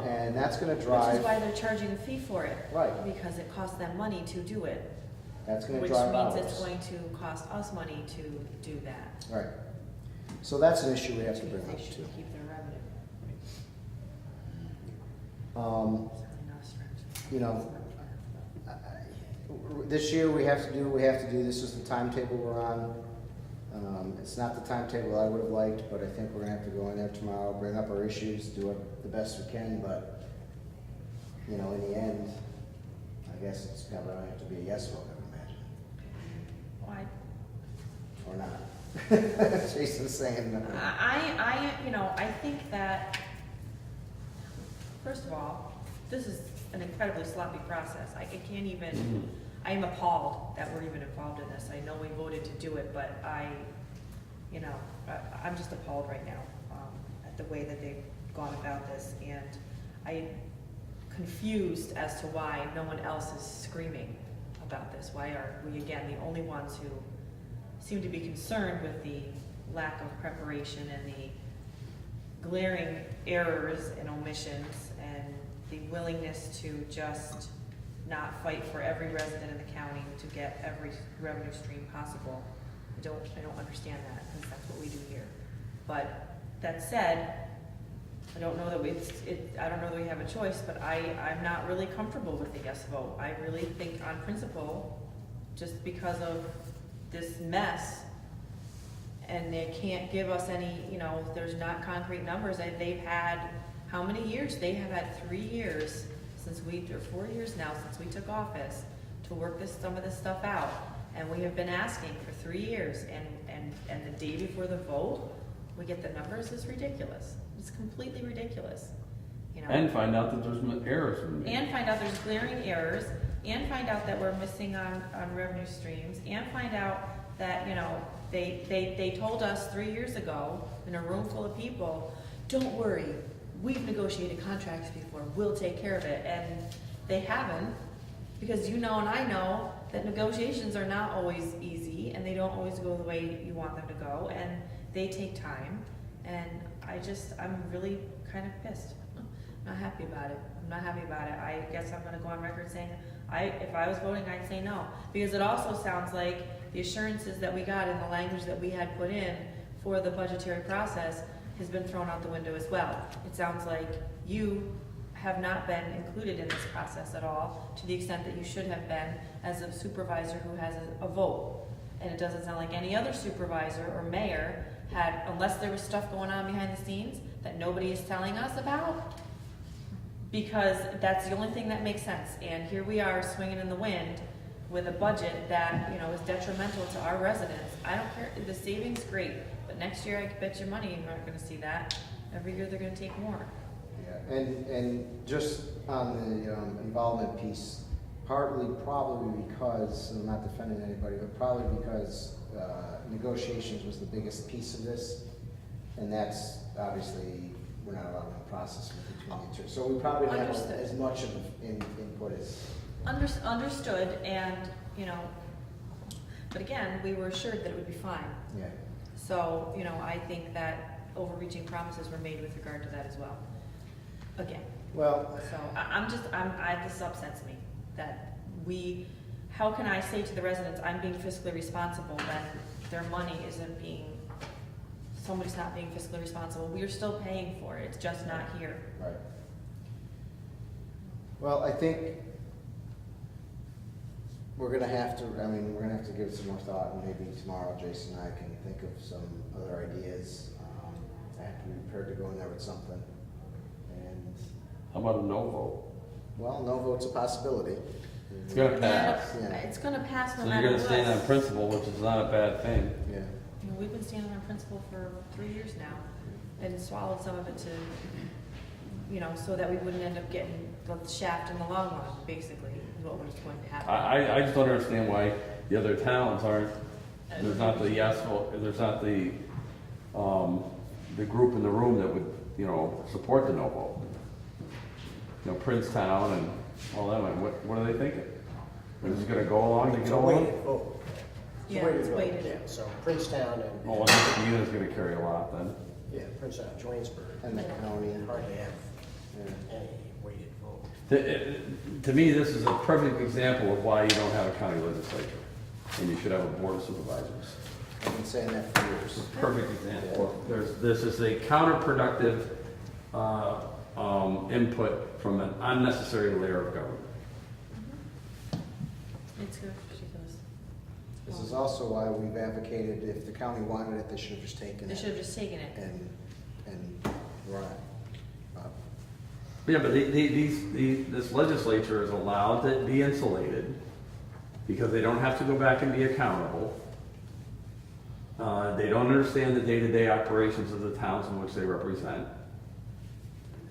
And that's gonna drive. Which is why they're charging a fee for it. Right. Because it costs them money to do it. That's gonna drive hours. Which means it's going to cost us money to do that. Right. So that's an issue we have to bring up They should too. keep their revenue. This year we have to do what we have to do. This is the timetable we're on. It's not the timetable I would have liked, but I think we're gonna have to go in there tomorrow, bring up our issues, do it the best we can, but, in the end, I guess it's gonna have to be a yes vote, I would imagine. Why? Or not. Jason's saying no. I think that, first of all, this is an incredibly sloppy process. I can't even, I am appalled that we're even involved in this. I know we voted to do it, but I'm just appalled right now at the way that they've gone about this, and I'm confused as to why no one else is screaming about this. Why are we, again, the only ones who seem to be concerned with the lack of preparation and the glaring errors and omissions and the willingness to just not fight for every resident in the county to get every revenue stream possible. I don't understand that, because that's what we do here. But that said, I don't know that we have a choice, but I'm not really comfortable with the yes vote. I really think on principle, just because of this mess, and they can't give us any, there's not concrete numbers. They've had, how many years? They have had 3 years or 4 years now since we took office to work some of this stuff out. And we have been asking for 3 years, and the day before the vote, we get the numbers. Is ridiculous. It's completely ridiculous. And find out that there's errors. And find out there's glaring errors, and find out that we're missing on revenue streams, and find out that, they told us 3 years ago in a room full of people, don't worry, we've negotiated contracts before, we'll take care of it. And they haven't, because and I know that negotiations are not always easy, and they don't always go the way you want them to go, and they take time. And I'm really kind of pissed. I'm not happy about it. I guess I'm gonna go on record saying, if I was voting, I'd say no. Because it also sounds like the assurances that we got in the language that we had put in for the budgetary process has been thrown out the window as well. It sounds like you have not been included in this process at all, to the extent that you should have been as a supervisor who has a vote. And it doesn't sound like any other supervisor or mayor had, unless there was stuff going on behind the scenes that nobody is telling us about, because that's the only thing that makes sense. And here we are swinging in the wind with a budget that, is detrimental to our residents. I don't care, the savings, great, but next year I can bet your money you're not gonna see that. Every year they're gonna take more. Yeah, and just on the involvement piece, probably because, I'm not defending anybody, but probably because negotiations was the biggest piece of this, and that's obviously, we're not allowed to process between the two. So we probably don't have as much of input as... Understood, and, but again, we were assured that it would be fine. Yeah. So, I think that overreaching promises were made with regard to that as well. Again. Well... So, this upsets me, that how can I say to the residents, I'm being fiscally responsible, when their money somebody's not being fiscally responsible. We are still paying for it, it's just not here. Right. Well, I think we're gonna have to give it some more thought, and maybe tomorrow Jason and I can think of some other ideas. I have to be prepared to go in there with something. And how about a no vote? Well, no vote's a possibility. It's gonna pass. Yeah. It's gonna pass no so matter what. So you're gonna stand on principle, which is not a bad thing. Yeah. We've been standing on principle for 3 years now, and swallowed some of it to, so that we wouldn't end up getting the shaft in the long run, basically, is what was going to happen. I just don't understand why the other towns aren't, there's not the there's not the group in the room that would, support the no vote. Princetown and all that, what are they thinking? They're just gonna go along to get along? Vote. Yeah, it's weighted. Yeah, so Princetown and... Oh, well, the unit's gonna carry a lot then. Yeah, Princetown, Joinsburg. And the county. Hardly have any weighted vote. To me, this is a perfect example of why you don't have a county legislature, and you should have a board of supervisors. I've been saying that for years. Perfect example. This is a counterproductive input from an unnecessary layer of government. It's good. This is also why we've advocated, if the county wanted it, they should have just taken it. They should have just taken it. And run it. Yeah, but this legislature is allowed to be insulated because they don't have to go back and be accountable. They don't understand the day-to-day operations of the towns in which they represent.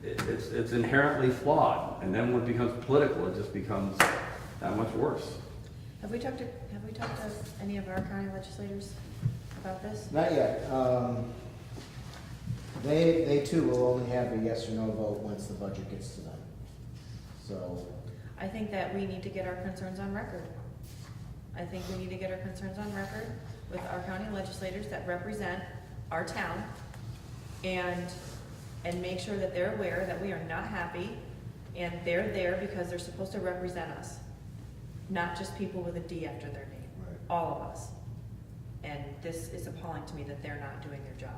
It's inherently flawed, and then when it becomes political, it just becomes that much worse. Have we talked to any of our county legislators about this? Not yet. They too will only have a yes or no vote once the budget gets to them. So I think that we need to get our concerns on record. I think we need to get our concerns on record with our county legislators that represent our town, and make sure that they're aware that we are not happy, and they're there because they're supposed to represent us, not just people with a D after their name. Right. All of us. And this is appalling to me that they're not doing their job.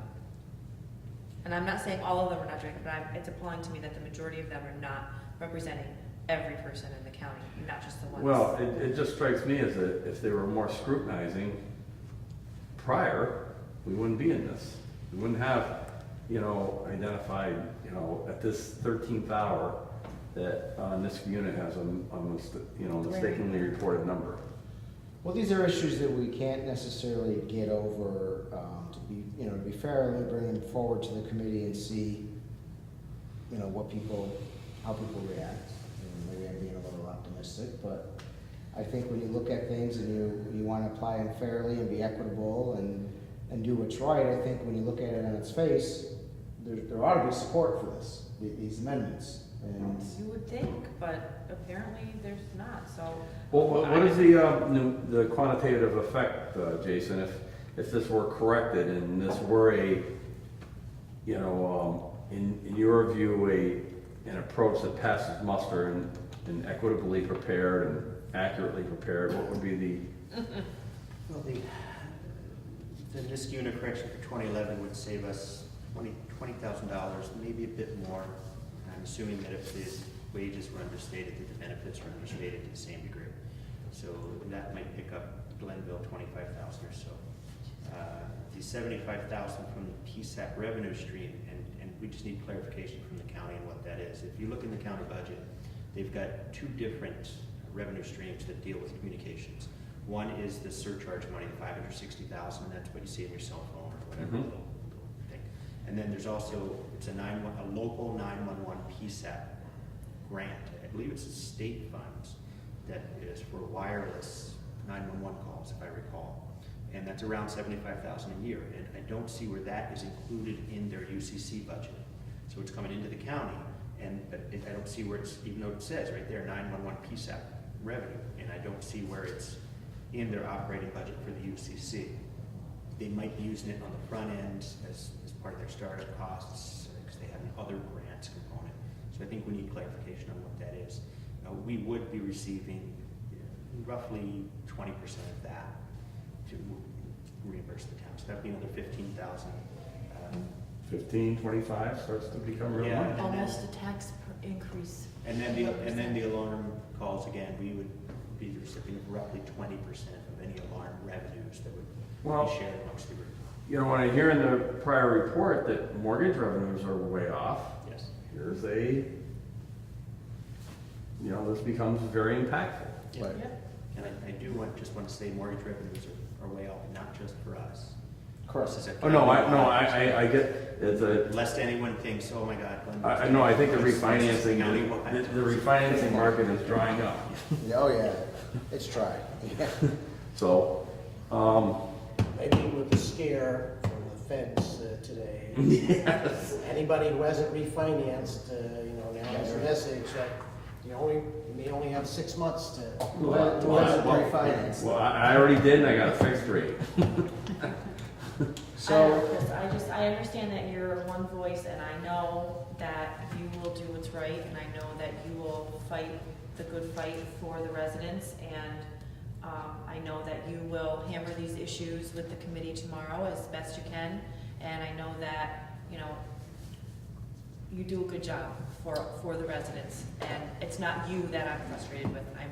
And I'm not saying all of them are not doing it, but it's appalling to me that the majority of them are not representing every person in the county, not just the ones. Well, it just strikes me as that if they were more scrutinizing prior, we wouldn't be in this. We wouldn't have, identified, at this 13th hour that this unit has a mistakenly reported number. Well, these are issues that we can't necessarily get over, to be fair, let me bring them forward to the committee and see, how people react. And maybe I'm being a little optimistic, but I think when you look at things and you want to apply them fairly and be equitable and do what's right, I think when you look at it on its face, there ought to be support for these amendments. And You would think, but apparently there's not, so. Well, what is the quantitative effect, Jason, if this were corrected and this were in your view, an approach that passes muster and equitably prepared and accurately prepared, what would be the? Well, the Niskuna correction for 2011 would save us $20,000, maybe a bit more. I'm assuming that if the wages were understated, that the benefits were understated to the same degree. So that might pick up Glenville 25,000 or so. The 75,000 from the PSAP revenue stream, and we just need clarification from the county on what that is. If you look in the county budget, they've got two different revenue streams that deal with communications. One is the surcharge money, the 560,000. That's what you see in your cell phone or whatever little thing. And then there's also it's a local 911 PSAP grant. I believe it's state funds that is for wireless 911 calls, if I recall. And that's around $75,000 a year. And I don't see where that is included in their UCC budget. So it's coming into the county, but I don't see where it's, even though it says right there 911 PSAP revenue, and I don't see where it's in their operating budget for the UCC. They might be using it on the front end as part of their startup costs because they have an other grants component. So I think we need clarification on what that is. We would be receiving roughly 20% of that to reimburse the town. So that'd be another 15,000. 15, 25 starts to become real money. Almost a tax increase. And then the alarm calls again, we would be the recipient of roughly 20% of any alarm revenues that would be shared amongst the group. When I hear in the prior report that mortgage revenues are way off, yes, here's this becomes very impactful. Yeah. And I do just want to say mortgage revenues are way off, not just for us. of course. I get it's a. Lest anyone thinks, oh my God. I think the refinancing market is drying up. Oh yeah, it's dry. So, maybe with the scare from the feds today. Yes. Anybody who hasn't refinanced, now has a message that you may only have 6 months to. Who hasn't refinanced? Well, I already did, and I got a fixed rate. So I understand that you're one voice, and I know that you will do what's right, and I know that you will fight the good fight for the residents, and I know that you will hammer these issues with the committee tomorrow as best you can, and I know that you do a good job for the residents, and it's not you that I'm frustrated with. I'm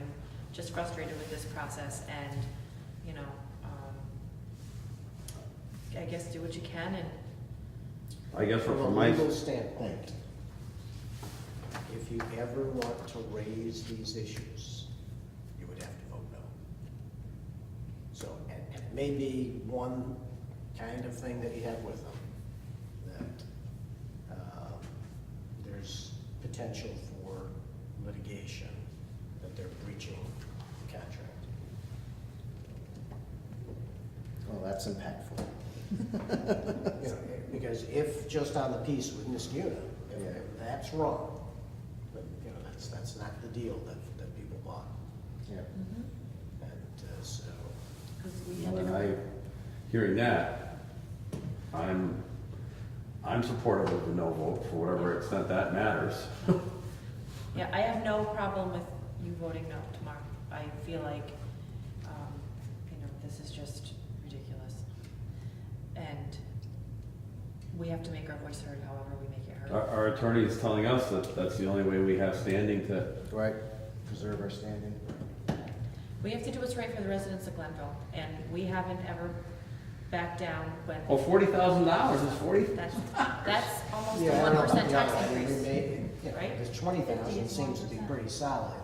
just frustrated with this process, and I guess do what you can. And I guess from a my legal standpoint, if you ever want to raise these issues, you would have to vote no. So it may be one kind of thing that you have with them, that there's potential for litigation, that they're breaching the contract. Well, that's impactful. Because if just on the piece with Niskuna, if that's wrong, but that's not the deal that people bought. Yeah. And so. Hearing that, I'm supportive of the no vote for whatever extent that matters. yeah, I have no problem with you voting no tomorrow. I feel like this is just ridiculous, and we have to make our voice heard however we make it heard. Our attorney is telling us that that's the only way we have standing to. Right, preserve our standing. We have to do what's right for the residents of Glenville, and we haven't ever back down when. Well, $40,000 is 40. That's almost a Yeah, I don't know, 1% tax I mean, increase. right? Because 20,000 seems to be pretty solid,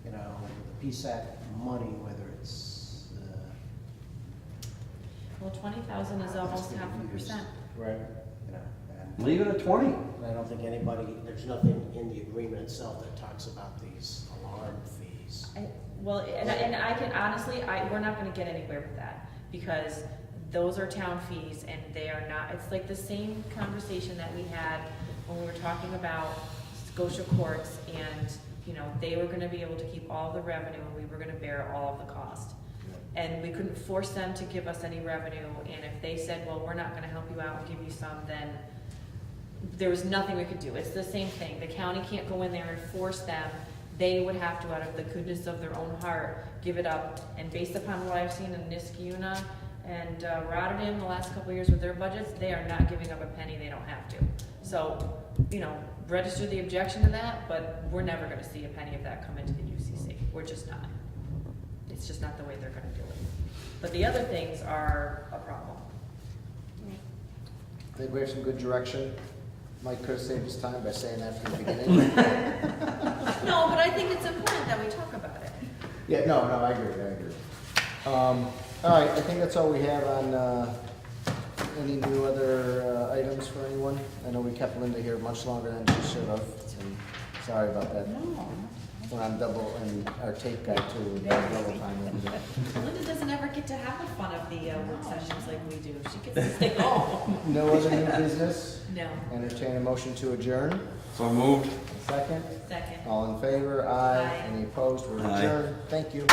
you know, the PSAC money, whether it's, Well, 20,000 is almost half a percent. right, you know. and- Leave it at 20. I don't think anybody, there's nothing in the agreement itself that talks about these alarm fees. Well, and I can honestly, we're not gonna get anywhere with that, because those are town fees, and they are not, it's like the same conversation that we had when we were talking about Scotia courts, and, you know, they were gonna be able to keep all the revenue, and we were gonna bear all of the cost. And we couldn't force them to give us any revenue, and if they said, well, we're not gonna help you out and give you some, then there was nothing we could do. It's the same thing. The county can't go in there and force them. They would have to, out of the goodness of their own heart, give it up. And based upon what I've seen in Niskayuna and Rotterdam the last couple of years with their budgets, they are not giving up a penny. They don't have to. So, you know, register the objection to that, but we're never gonna see a penny of that come into the UCC. We're just not. It's just not the way they're gonna do it. But the other things are a problem. I think we have some good direction. Mike could have saved his time by saying that from the beginning. No, but I think it's important that we talk about it. Yeah, no, I agree. All right, I think that's all we have on, any new other items for anyone? I know we kept Linda here much longer than she should have, and sorry about that. No. We're on double, and our tape guy too, we're on double time every day. Linda doesn't ever get to have the fun of the work sessions like we do. She gets to stay home. No other new business? No. Entertain a motion to adjourn. So moved. Second? Second. All in favor? Aye. Aye. Any opposed? We're Aye. adjourned. Thank you.